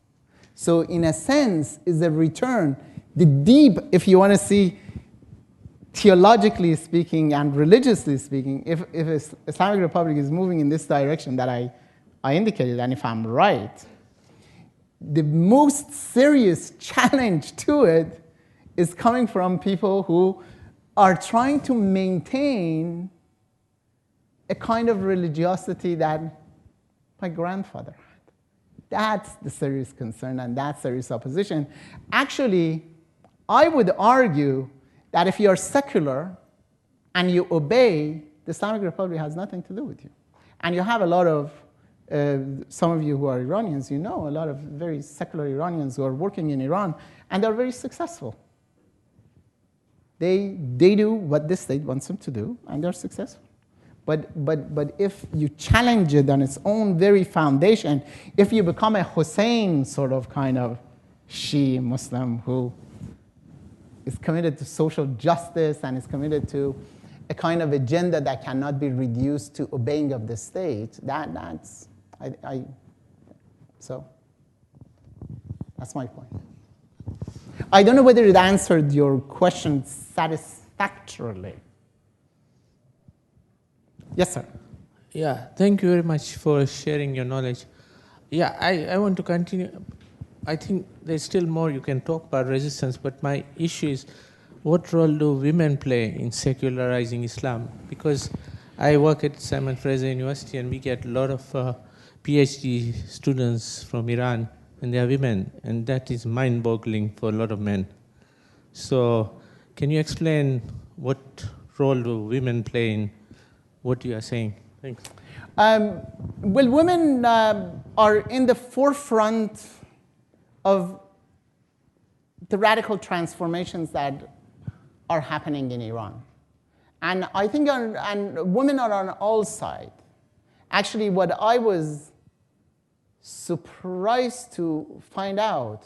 So in a sense, is a return, the deep, if you want to see, theologically speaking and religiously speaking, if Islamic Republic is moving in this direction that I indicated, and if I'm right, the most serious challenge to it is coming from people who are trying to maintain a kind of religiosity that my grandfather had. That's the serious concern, and that's serious opposition. Actually, I would argue that if you're secular and you obey, the Islamic Republic has nothing to do with you. And you have a lot of, some of you who are Iranians, you know a lot of very secular Iranians who are working in Iran, and they're very successful. They do what the state wants them to do, and they're successful. But if you challenge it on its own very foundation, if you become a Hussein sort of kind of Shia Muslim who is committed to social justice and is committed to a kind of agenda that cannot be reduced to obeying of the state, so that's my point. I don't know whether it answered your question satisfactorily. Yes, sir. Yeah, thank you very much for sharing your knowledge. Yeah, I want to continue. I think there's still more you can talk about resistance, but my issue is, what role do women play in secularizing Islam? Because I work at Simon Fraser University, and we get a lot of PhD students from Iran, and they are women, and that is mind-boggling for a lot of men. So can you explain what role do women play in what you are saying? Thanks. Well, women are in the forefront of the radical transformations that are happening in Iran. And I think and women are on all sides. Actually, what I was surprised to find out,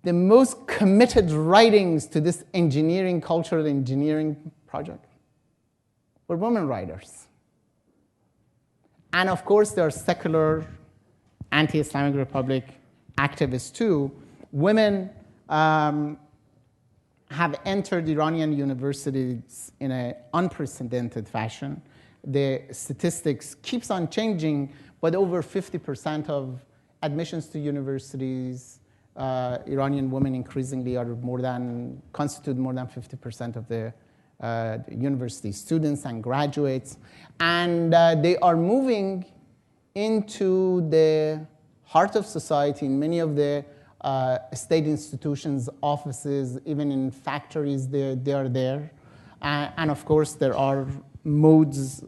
the most committed writings to this engineering, cultural engineering project were women writers. And of course, there are secular, anti-Islamic Republic activists too. Women have entered Iranian universities in an unprecedented fashion. The statistics keeps on changing, but over 50% of admissions to universities, Iranian women increasingly are constitute more than 50% of the university students and graduates, and they are moving into the heart of society in many of the state institutions, offices, even in factories, they are there. And of course, there are modes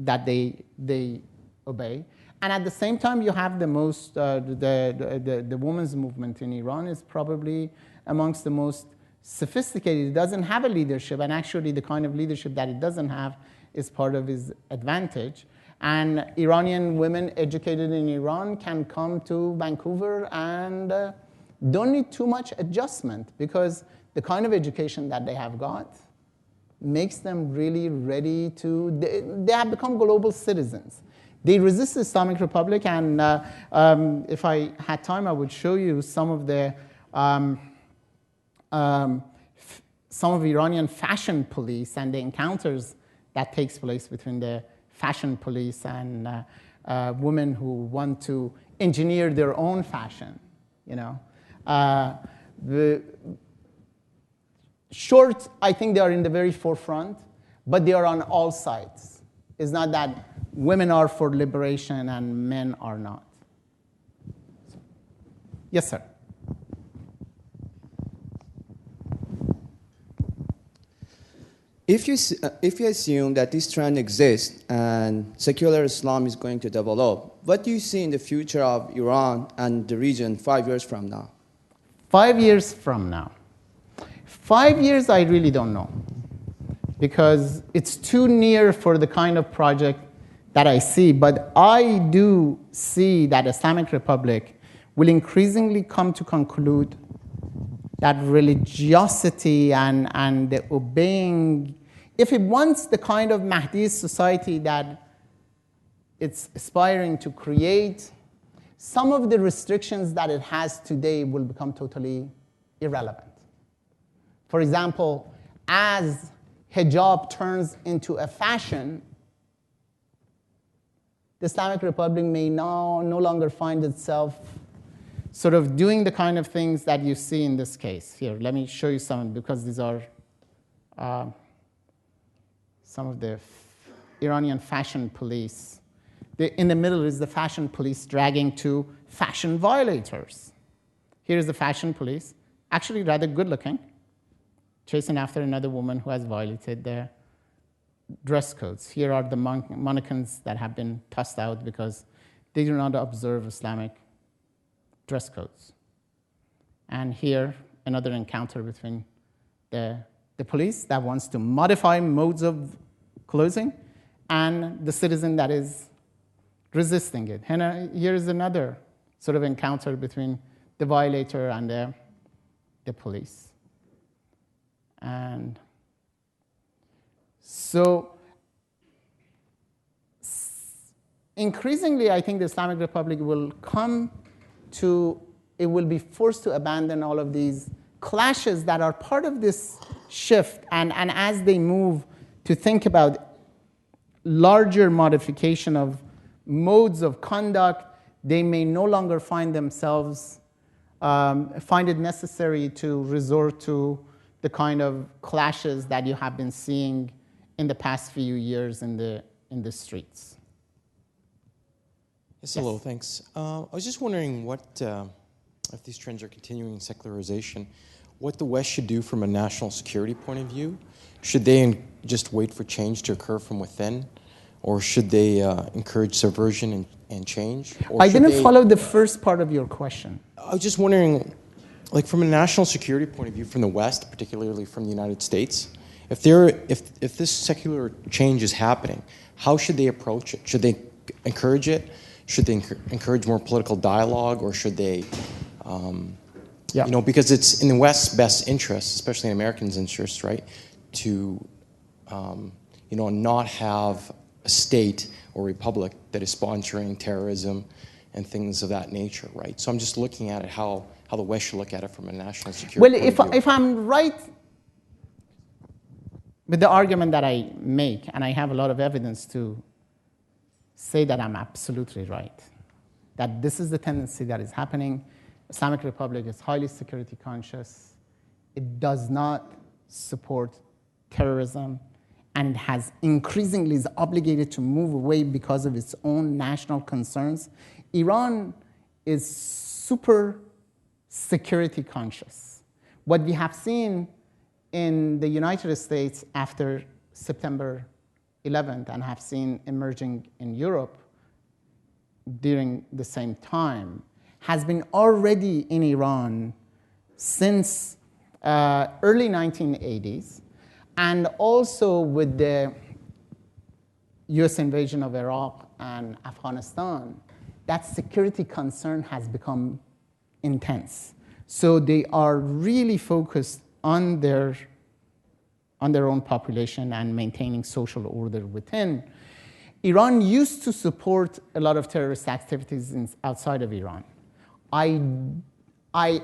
that they obey. And at the same time, you have the most, the women's movement in Iran is probably amongst the most sophisticated. It doesn't have a leadership, and actually the kind of leadership that it doesn't have is part of its advantage. And Iranian women educated in Iran can come to Vancouver and don't need too much adjustment, because the kind of education that they have got makes them really ready to, they have become global citizens. They resist the Islamic Republic, and if I had time, I would show you some of the some of Iranian fashion police and the encounters that takes place between the fashion police and women who want to engineer their own fashion. You know, the short, I think they are in the very forefront, but they are on all sides. It's not that women are for liberation and men are not. Yes, sir. If you assume that this trend exists and secular Islam is going to develop, what do you see in the future of Iran and the region 5 years from now? 5 years from now. 5 years, I really don't know, because it's too near for the kind of project that I see. But I do see that Islamic Republic will increasingly come to conclude that religiosity and the obeying, if it wants the kind of Mahdi society that it's aspiring to create, some of the restrictions that it has today will become totally irrelevant. For example, as hijab turns into a fashion, the Islamic Republic may now no longer find itself sort of doing the kind of things that you see in this case. Here, let me show you some, because these are some of the Iranian fashion police. In the middle is the fashion police dragging two fashion violators. Here is the fashion police, actually rather good looking, chasing after another woman who has violated their dress codes. Here are the mannequins that have been tossed out because they do not observe Islamic dress codes. And here, another encounter between the police that wants to modify modes of clothing and the citizen that is resisting it. And here is another sort of encounter between the violator and the police. And so increasingly, I think the Islamic Republic will it will be forced to abandon all of these clashes that are part of this shift. And as they move to think about larger modification of modes of conduct, they may no longer find themselves, find it necessary to resort to the kind of clashes that you have been seeing in the past few years in the streets. Yes, hello, thanks. I was just wondering what, if these trends are continuing secularization, what the West should do from a national security point of view. Should they just wait for change to occur from within? Or should they encourage subversion and change? Or I didn't follow the first part of your question. I was just wondering, like from a national security point of view from the West, particularly from the United States, if this secular change is happening, how should they approach it? Should they encourage it? Should they encourage more political dialogue, or should they, you know, because it's in the West's best interest, especially in Americans' interests, right, to, you know, not have a state or republic that is sponsoring terrorism and things of that nature, right? So I'm just looking at it how the West should look at it from a national security point of view. If I'm right with the argument that I make, and I have a lot of evidence to say that I'm absolutely right, that this is the tendency that is happening. Islamic Republic is highly security conscious. It does not support terrorism, and it has increasingly is obligated to move away because of its own national concerns. Iran is super security conscious. What we have seen in the United States after September 11th and have seen emerging in Europe during the same time has been already in Iran since early 1980s, and also with the US invasion of Iraq and Afghanistan, that security concern has become intense. So they are really focused on their own population and maintaining social order within. Iran used to support a lot of terrorist activities outside of Iran. My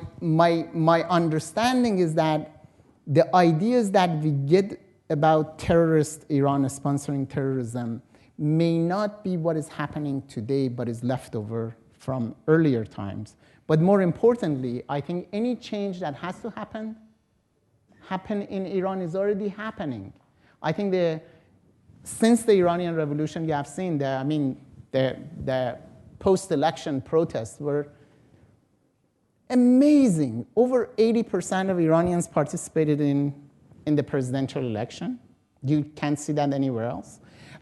understanding is that the ideas that we get about Iran sponsoring terrorism may not be what is happening today, but is leftover from earlier times. But more importantly, I think any change that has to happen in Iran is already happening. I think since the Iranian Revolution, you have seen the post-election protests were amazing. Over 80% of Iranians participated in the presidential election. You can't see that anywhere else.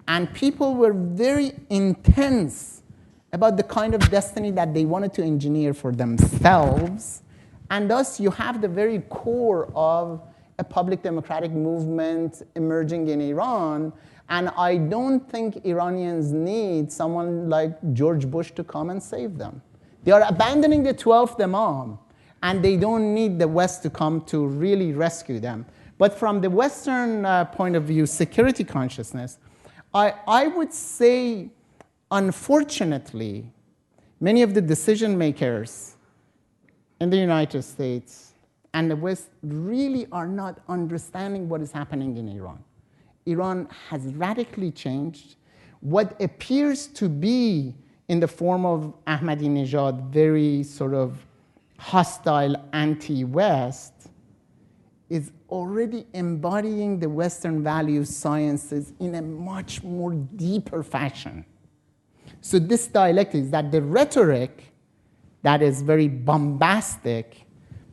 And people were very intense about the kind of destiny that they wanted to engineer for themselves. And thus, you have the very core of a public democratic movement emerging in Iran. And I don't think Iranians need someone like George Bush to come and save them. They are abandoning the 12th Imam, and they don't need the West to come to really rescue them. But from the Western point of view, security consciousness, I would say, unfortunately, many of the decision makers in the United States and the West really are not understanding what is happening in Iran. Iran has radically changed. What appears to be in the form of Ahmadinejad, very sort of hostile anti-West, is already embodying the Western values sciences in a much more deeper fashion. So this dialectic is that the rhetoric that is very bombastic,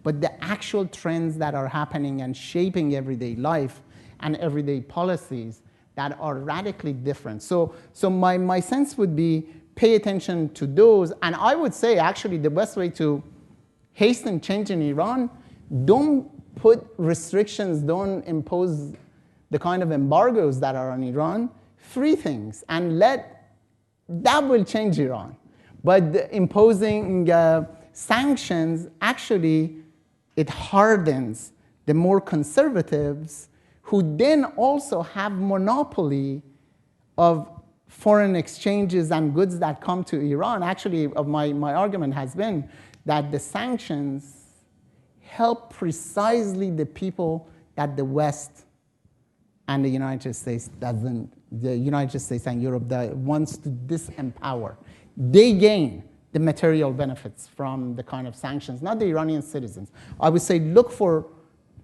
but the actual trends that are happening and shaping everyday life and everyday policies that are radically different. So my sense would be pay attention to those. And I would say, actually, the best way to hasten change in Iran, don't put restrictions, don't impose the kind of embargoes that are on Iran. Free things, and that will change Iran. But imposing sanctions, actually, it hardens the more conservatives, who then also have monopoly of foreign exchanges and goods that come to Iran. Actually, my argument has been that the sanctions help precisely the people that the West and the United States doesn't, the United States and Europe that wants to disempower. They gain the material benefits from the kind of sanctions, not the Iranian citizens. I would say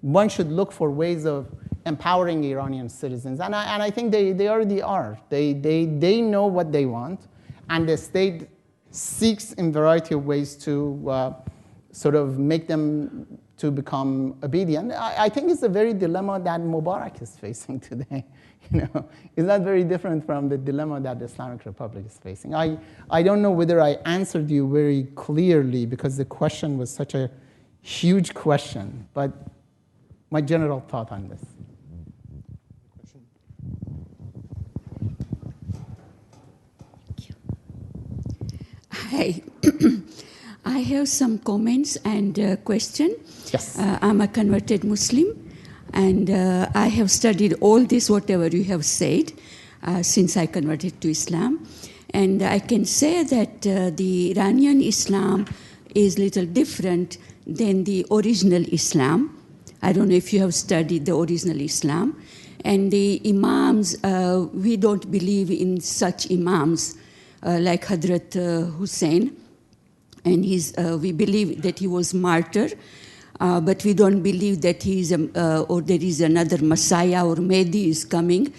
one should look for ways of empowering Iranian citizens. And I think they already are. They know what they want, and the state seeks in a variety of ways to sort of make them to become obedient. I think it's a very dilemma that Mubarak is facing today. It's not very different from the dilemma that the Islamic Republic is facing. I don't know whether I answered you very clearly, because the question was such a huge question, but my general thought on this. Hi. I have some comments and a question. Yes. I'm a converted Muslim, and I have studied all this, whatever you have said, since I converted to Islam. And I can say that the Iranian Islam is a little different than the original Islam. I don't know if you have studied the original Islam. And the Imams, we don't believe in such Imams like Hadrat Hussein. And we believe that he was martyr, but we don't believe that he is, or there is another Messiah or Mahdi is coming.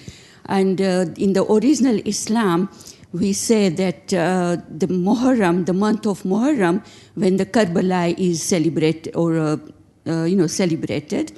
And in the original Islam, we say that the Muharram, the month of Muharram, when the Karbala is celebrated or celebrated.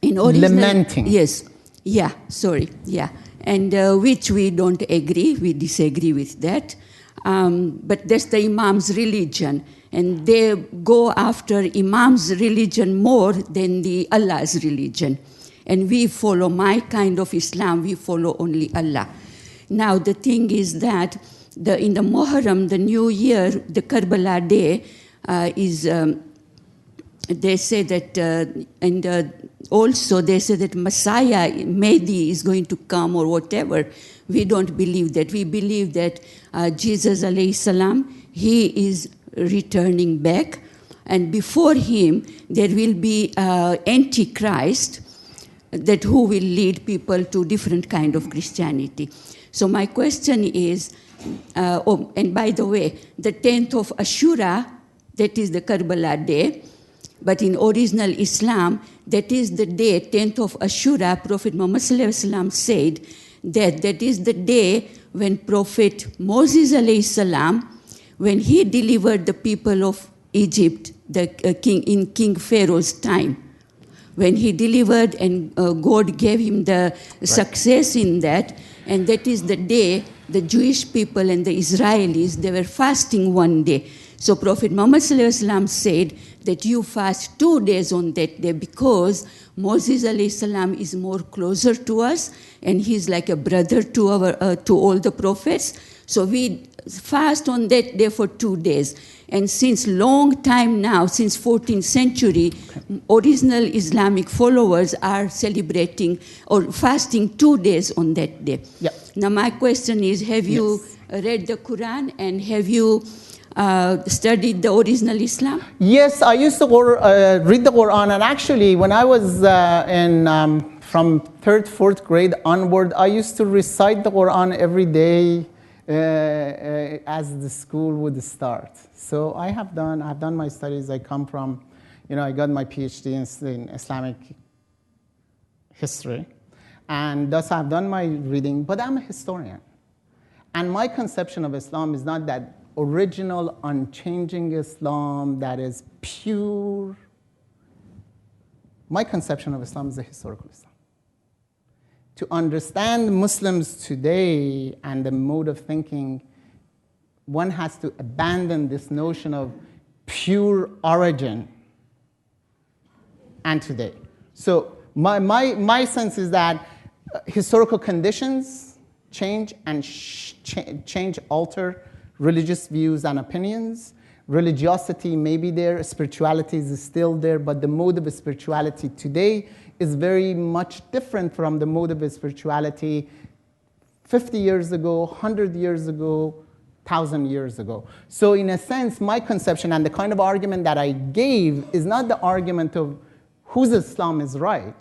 In original, lamenting. Yes. Yeah, sorry, yeah. And which we don't agree, we disagree with that. But that's the Imam's religion. And they go after Imam's religion more than the Allah's religion. And we follow my kind of Islam, we follow only Allah. Now the thing is that in the Muharram, the New Year, the Karbala Day is, they say that, also they say that Messiah, Mahdi is going to come or whatever. We don't believe that. We believe that Jesus alayhi salam, he is returning back. And before him, there will be Antichrist, that who will lead people to different kind of Christianity. So my question is, and by the way, the 10th of Ashura, that is the Karbala Day, but in original Islam, that is the day, 10th of Ashura, Prophet Muhammad said that is the day when Prophet Moses salam, when he delivered the people of Egypt, the king in King Pharaoh's time, when he delivered and God gave him the success in that, and that is the day the Jewish people and the Israelis, they were fasting one day. So Prophet Muhammad said that you fast 2 days on that day because Moses salam is more closer to us and he's like a brother to all the prophets. So we fast on that day for 2 days. And since long time now, since 14th century, original Islamic followers are celebrating or fasting 2 days on that day. Yeah. Now my question is, have you read the Quran and have you studied the original Islam? Yes, I used to read the Quran, and actually when I was from 3rd, 4th grade onward, I used to recite the Quran every day as the school would start. So I've done my studies. I come from, I got my PhD in Islamic history, and thus I've done my reading, but I'm a historian. And my conception of Islam is not that original, unchanging Islam that is pure. My conception of Islam is a historical Islam. To understand Muslims today and the mode of thinking, one has to abandon this notion of pure origin and today. So my sense is that historical conditions change and alter religious views and opinions. Religiosity may be there, spirituality is still there, but the mode of spirituality today is very much different from the mode of spirituality 50 years ago, 100 years ago, 1,000 years ago. So in a sense, my conception and the kind of argument that I gave is not the argument of whose Islam is right.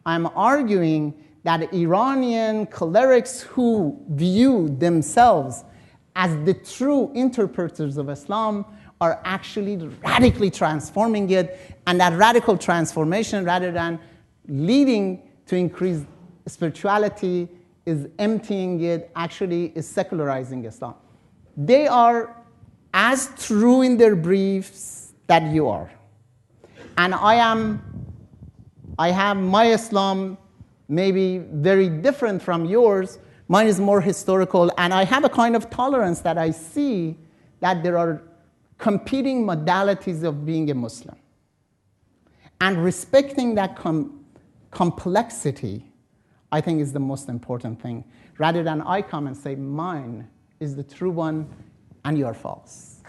I'm arguing that Iranian clerics who view themselves as the true interpreters of Islam are actually radically transforming it, and that radical transformation, rather than leading to increased spirituality, is emptying it, actually is secularizing Islam. They are as true in their briefs that you are. And I have my Islam maybe very different from yours. Mine is more historical, and I have a kind of tolerance that I see that there are competing modalities of being a Muslim. And respecting that complexity, I think, is the most important thing, rather than I come and say mine is the true one and you're false.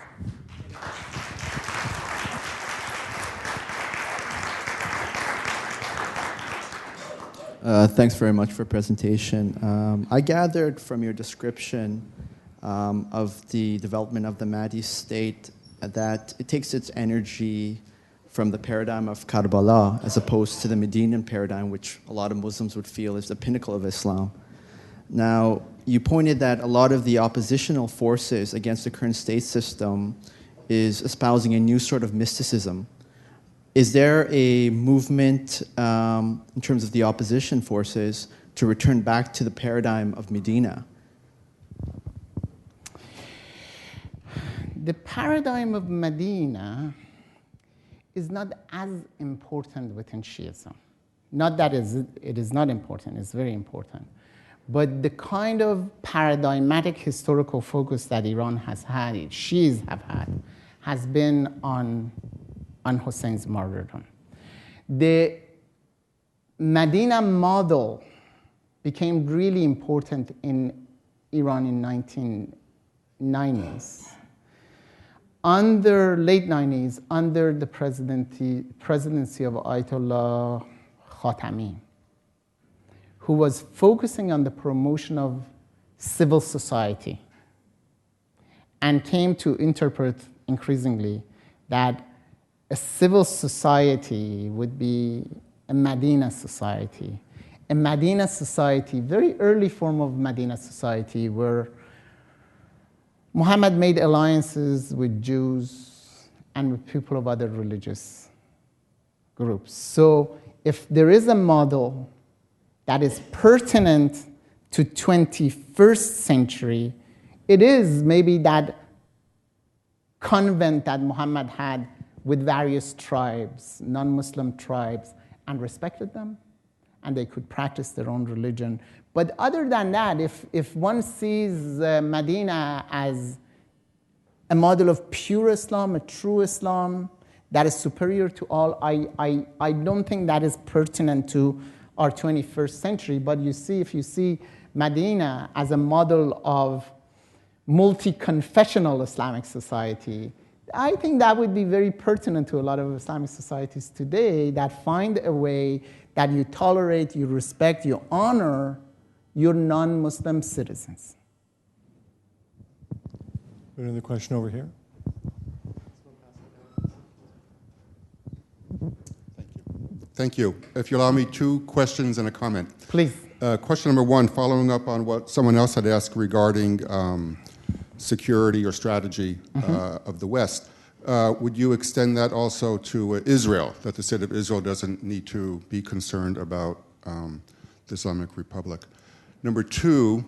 Thanks very much for presentation. I gathered from your description of the development of the Mahdi state that it takes its energy from the paradigm of Karbala as opposed to the Medinan paradigm, which a lot of Muslims would feel is the pinnacle of Islam. Now, you pointed that a lot of the oppositional forces against the current state system is espousing a new sort of mysticism. Is there a movement in terms of the opposition forces to return back to the paradigm of Medina? The paradigm of Medina is not as important within Shiism. Not that it is not important, it's very important. But the kind of paradigmatic historical focus that Iran has had, Shias have had, has been on Hussein's martyrdom. The Medina model became really important in Iran in 1990s. Late 90s, under the presidency of Ayatollah Khatami, who was focusing on the promotion of civil society and came to interpret increasingly that a civil society would be a Medina society. A Medina society, very early form of Medina society, where Muhammad made alliances with Jews and with people of other religious groups. So if there is a model that is pertinent to 21st century, it is maybe that convent that Muhammad had with various tribes, non-Muslim tribes, and respected them, and they could practice their own religion. But other than that, if one sees Medina as a model of pure Islam, a true Islam that is superior to all, I don't think that is pertinent to our 21st century. But if you see Medina as a model of multi-confessional Islamic society, I think that would be very pertinent to a lot of Islamic societies today that find a way that you tolerate, you respect, you honor your non-Muslim citizens. Another question over here. Thank you. If you allow me, 2 questions and a comment. Please. Question number 1, following up on what someone else had asked regarding security or strategy of the West. Would you extend that also to Israel, that the state of Israel doesn't need to be concerned about the Islamic Republic? Number 2,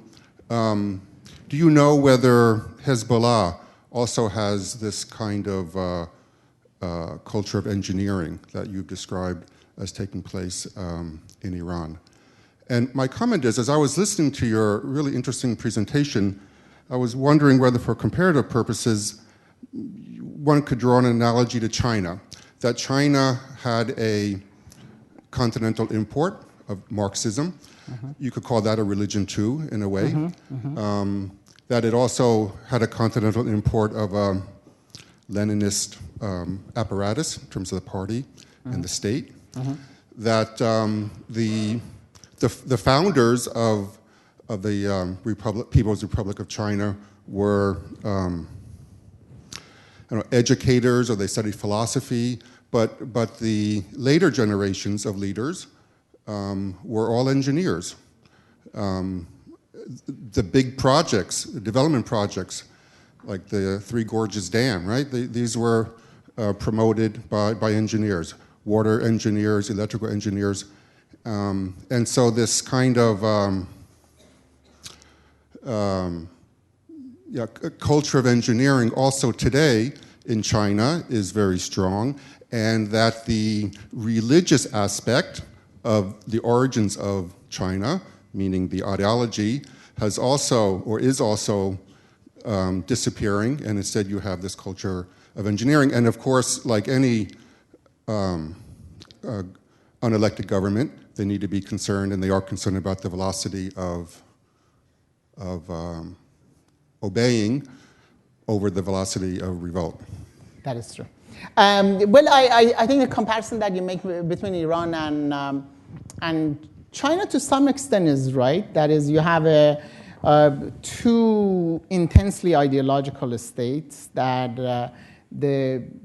do you know whether Hezbollah also has this kind of culture of engineering that you've described as taking place in Iran? And my comment is, as I was listening to your really interesting presentation, I was wondering whether for comparative purposes, one could draw an analogy to China, that China had a continental import of Marxism. You could call that a religion too, in a way. That it also had a continental import of a Leninist apparatus in terms of the party and the state. That the founders of the People's Republic of China were educators, or they studied philosophy, but the later generations of leaders were all engineers. The big projects, development projects, like the Three Gorges Dam, right? These were promoted by engineers, water engineers, electrical engineers. And so this kind of culture of engineering also today in China is very strong, and that the religious aspect of the origins of China, meaning the ideology, has also, or is also, disappearing, and instead you have this culture of engineering. And of course, like any unelected government, they need to be concerned, and they are concerned about the velocity of obeying over the velocity of revolt. That is true. Well, I think the comparison that you make between Iran and China to some extent is right. That is, you have two intensely ideological states that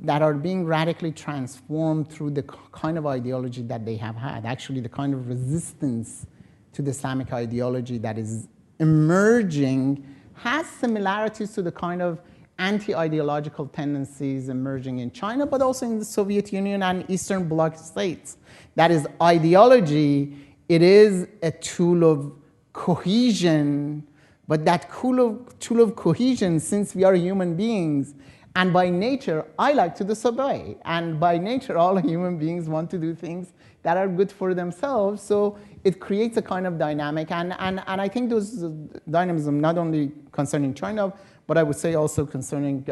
are being radically transformed through the kind of ideology that they have had. Actually, the kind of resistance to the Islamic ideology that is emerging has similarities to the kind of anti-ideological tendencies emerging in China, but also in the Soviet Union and Eastern Bloc states. That is, ideology, it is a tool of cohesion, but that tool of cohesion, since we are human beings, and by nature, I like to disobey, and by nature, all human beings want to do things that are good for themselves. So it creates a kind of dynamic. And I think those dynamism, not only concerning China, but I would say also concerning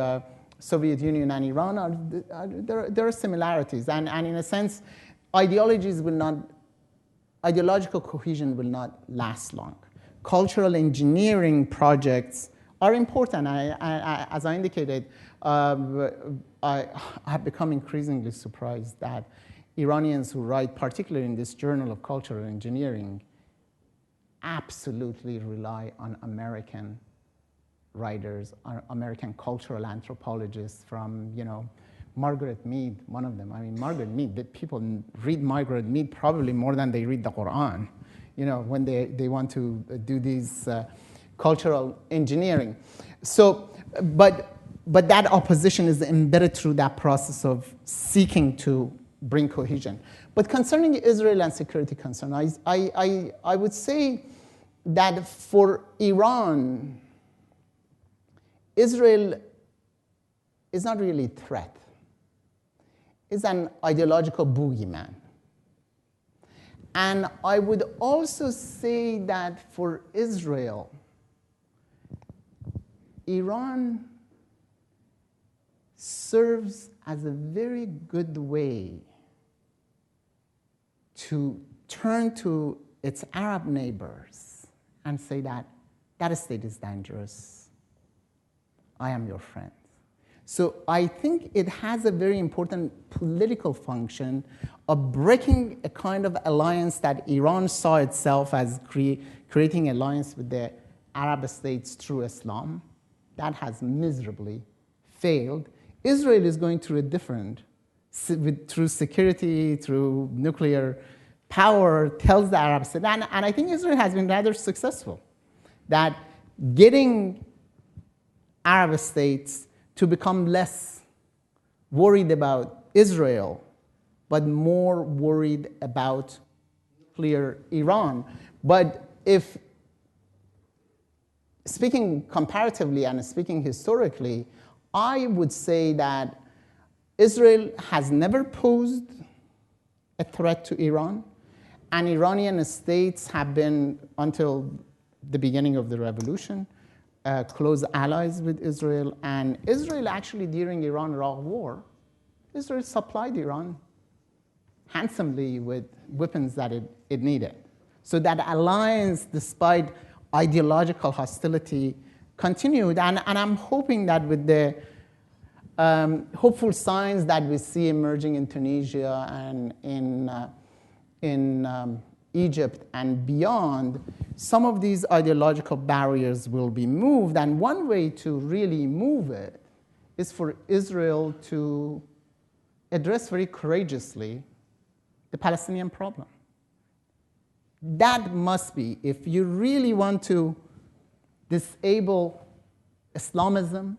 Soviet Union and Iran, there are similarities. And in a sense, ideological cohesion will not last long. Cultural engineering projects are important. As I indicated, I have become increasingly surprised that Iranians who write, particularly in this Journal of Cultural Engineering, absolutely rely on American writers, American cultural anthropologists from, Margaret Mead, one of them. I mean, Margaret Mead, that people read Margaret Mead probably more than they read the Quran, when they want to do these cultural engineering. So, but that opposition is embedded through that process of seeking to bring cohesion. But concerning Israel and security concerns, I would say that for Iran, Israel is not really a threat. It's an ideological boogeyman. And I would also say that for Israel, Iran serves as a very good way to turn to its Arab neighbors and say that state is dangerous. I am your friend. So I think it has a very important political function of breaking a kind of alliance that Iran saw itself as creating alliance with the Arab states through Islam. That has miserably failed. Israel is going through a different, through security, through nuclear power, tells the Arab states, and I think Israel has been rather successful, that getting Arab states to become less worried about Israel, but more worried about nuclear Iran. But if, speaking comparatively and speaking historically, I would say that Israel has never posed a threat to Iran, and Iranian states have been, until the beginning of the revolution, close allies with Israel. And Israel actually, during Iran-Iraq war, Israel supplied Iran handsomely with weapons that it needed. So that alliance, despite ideological hostility, continued. And I'm hoping that with the hopeful signs that we see emerging in Tunisia and in Egypt and beyond, some of these ideological barriers will be moved. And one way to really move it is for Israel to address very courageously the Palestinian problem. That must be, if you really want to disable Islamism,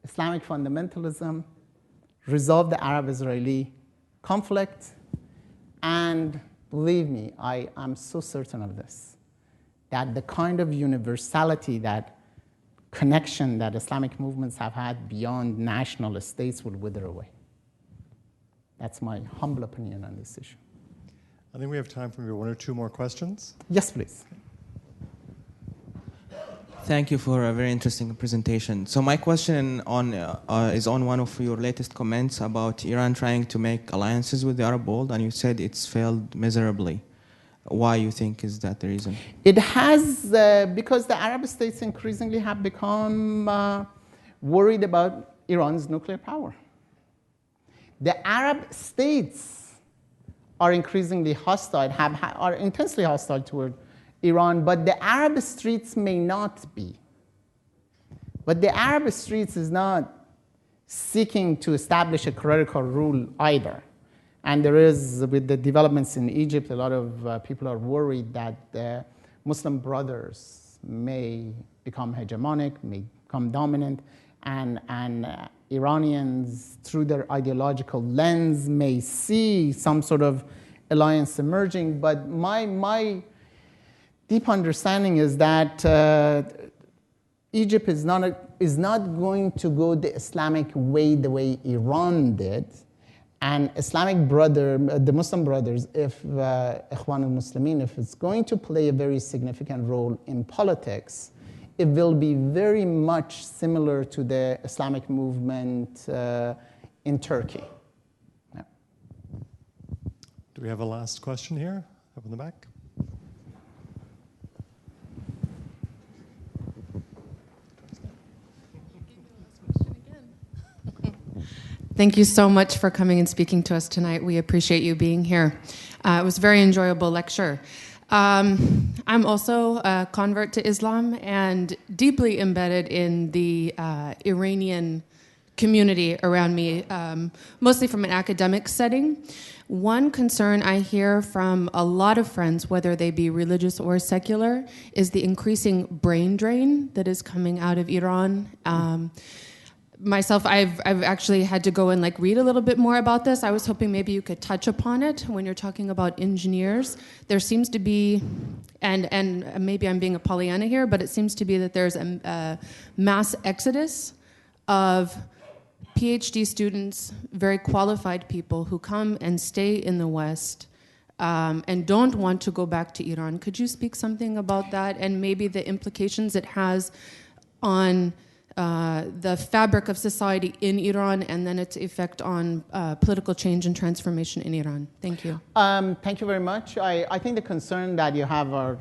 Islamic fundamentalism, resolve the Arab-Israeli conflict, and believe me, I am so certain of this, that the kind of universality, that connection that Islamic movements have had beyond national states will wither away. That's my humble opinion on this issue. I think we have time for maybe one or two more questions. Yes, please. Thank you for a very interesting presentation. So my question is on one of your latest comments about Iran trying to make alliances with the Arab world, and you said it's failed miserably. Why you think is that the reason? It has, because the Arab states increasingly have become worried about Iran's nuclear power. The Arab states are increasingly hostile, are intensely hostile toward Iran, but the Arab streets may not be. But the Arab streets is not seeking to establish a clerical rule either. And there is, with the developments in Egypt, a lot of people are worried that the Muslim brothers may become hegemonic, may become dominant, and Iranians, through their ideological lens, may see some sort of alliance emerging. But my deep understanding is that Egypt is not going to go the Islamic way the way Iran did, And Islamic brother, the Muslim brothers, if Ikhwan al-Muslimin, if it's going to play a very significant role in politics, it will be very much similar to the Islamic movement in Turkey. Yeah. Do we have a last question here, up in the back? Thank you so much for coming and speaking to us tonight. We appreciate you being here. It was a very enjoyable lecture. I'm also a convert to Islam and deeply embedded in the Iranian community around me, mostly from an academic setting. One concern I hear from a lot of friends, whether they be religious or secular, is the increasing brain drain that is coming out of Iran. Myself, I've actually had to go and read a little bit more about this. I was hoping maybe you could touch upon it when you're talking about engineers. There seems to be, and maybe I'm being a Pollyanna here, but it seems to be that there's a mass exodus of PhD students, very qualified people who come and stay in the West and don't want to go back to Iran. Could you speak something about that and maybe the implications it has on the fabric of society in Iran and then its effect on political change and transformation in Iran? Thank you. Thank you very much. I think the concern that you have are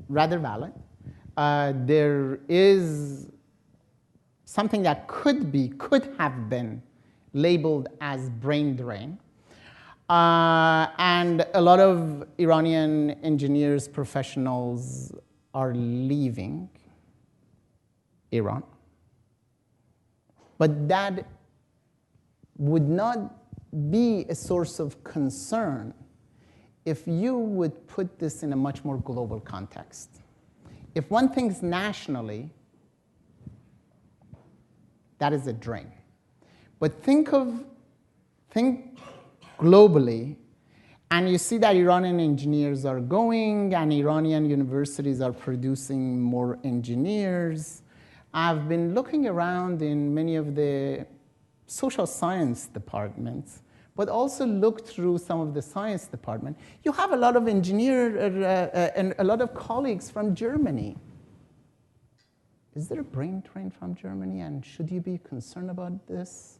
rather valid. There is something that could have been labeled as brain drain. And a lot of Iranian engineers, professionals are leaving Iran. But that would not be a source of concern if you would put this in a much more global context. If one thinks nationally, that is a drain. But think globally, and you see that Iranian engineers are going, and Iranian universities are producing more engineers. I've been looking around in many of the social science departments, but also looked through some of the science department. You have a lot of engineers and a lot of colleagues from Germany. Is there a brain drain from Germany, and should you be concerned about this?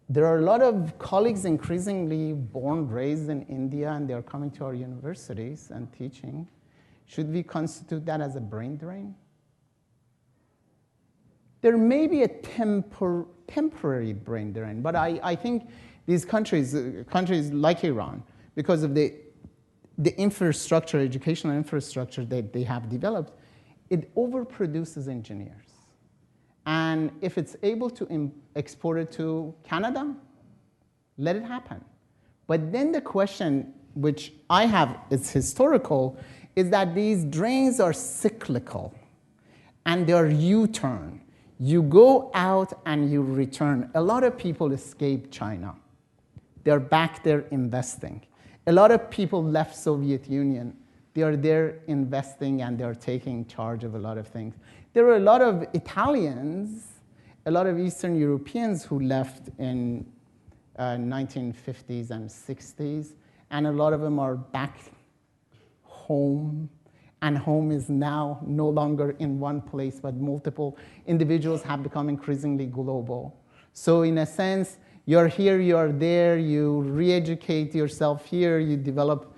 There are a lot of colleagues increasingly born, raised in India, and they're coming to our universities and teaching. Should we constitute that as a brain drain? There may be a temporary brain drain, but I think these countries like Iran, because of the infrastructure, educational infrastructure that they have developed, it overproduces engineers. And if it's able to export it to Canada, let it happen. But then the question, which I have, it's historical, is that these drains are cyclical, and they're U-turn. You go out and you return. A lot of people escaped China. They're back there investing. A lot of people left Soviet Union. They are there investing, and they're taking charge of a lot of things. There were a lot of Italians, a lot of Eastern Europeans who left in 1950s and 60s, and a lot of them are back home. And home is now no longer in one place, but multiple individuals have become increasingly global. So in a sense, you're here, you're there, you re-educate yourself here, you develop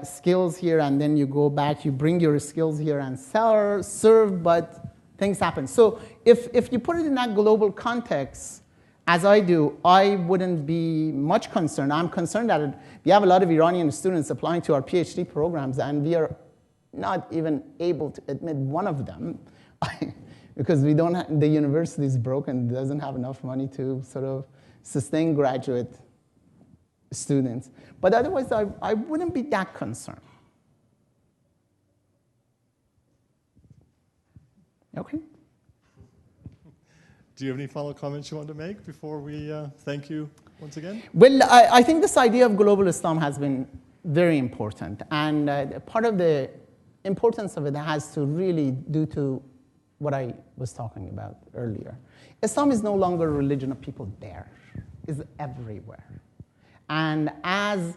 skills here, and then you go back, you bring your skills here and serve, but things happen. So if you put it in that global context, as I do, I wouldn't be much concerned. I'm concerned that we have a lot of Iranian students applying to our PhD programs, and we are not even able to admit one of them because we don't the university is broken, doesn't have enough money to sort of sustain graduate students. But otherwise, I wouldn't be that concerned. Okay. Do you have any final comments you want to make before we thank you once again? Well, I think this idea of global Islam has been very important. And part of the importance of it has to really do to what I was talking about earlier. Islam is no longer a religion of people there. It's everywhere. And as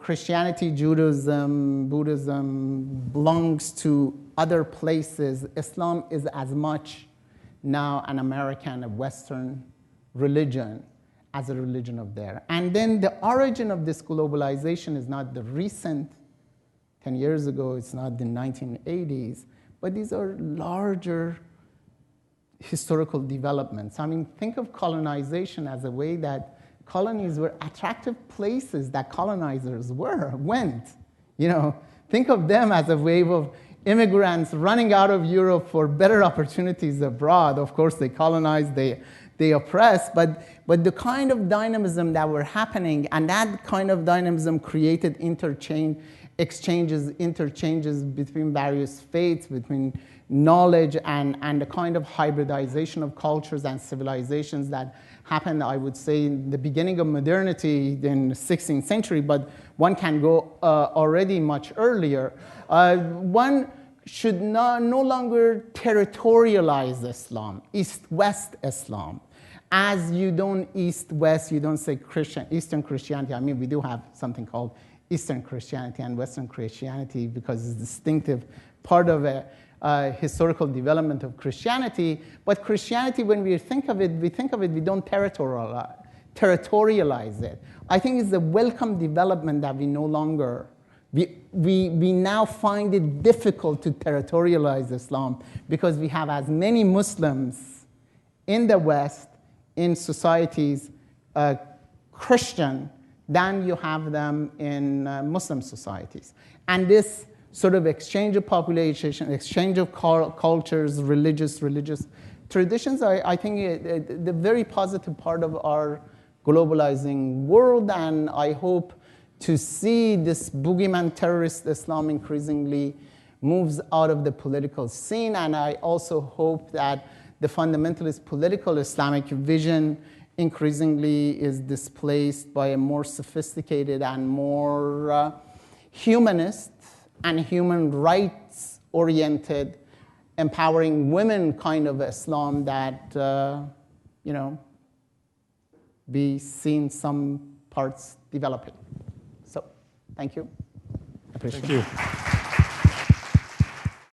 Christianity, Judaism, Buddhism belongs to other places, Islam is as much now an American, a Western religion as a religion of there. And then the origin of this globalization is not the recent 10 years ago, it's not the 1980s, but these are larger historical developments. I mean, think of colonization as a way that colonies were attractive places that colonizers went. You know, think of them as a wave of immigrants running out of Europe for better opportunities abroad. Of course, they colonized, they oppressed, but the kind of dynamism that were happening, and that kind of dynamism created interchanges between various faiths, between knowledge, and the kind of hybridization of cultures and civilizations that happened, I would say, in the beginning of modernity in the 16th century, but one can go already much earlier. One should no longer territorialize Islam, East-West Islam. As you don't East-West, you don't say Eastern Christianity. I mean, we do have something called Eastern Christianity and Western Christianity because it's a distinctive part of a historical development of Christianity. But Christianity, when we think of it, we don't territorialize it. I think it's a welcome development that we no longer, we now find it difficult to territorialize Islam because we have as many Muslims in the West, in societies, Christian, than you have them in Muslim societies. And this sort of exchange of population, exchange of cultures, religious traditions, I think the very positive part of our globalizing world, and I hope to see this boogeyman terrorist Islam increasingly moves out of the political scene, and I also hope that the fundamentalist political Islamic vision increasingly is displaced by a more sophisticated and more humanist and human rights-oriented, empowering women kind of Islam that, we see in some parts developing. So, thank you. Appreciate it. Thank you.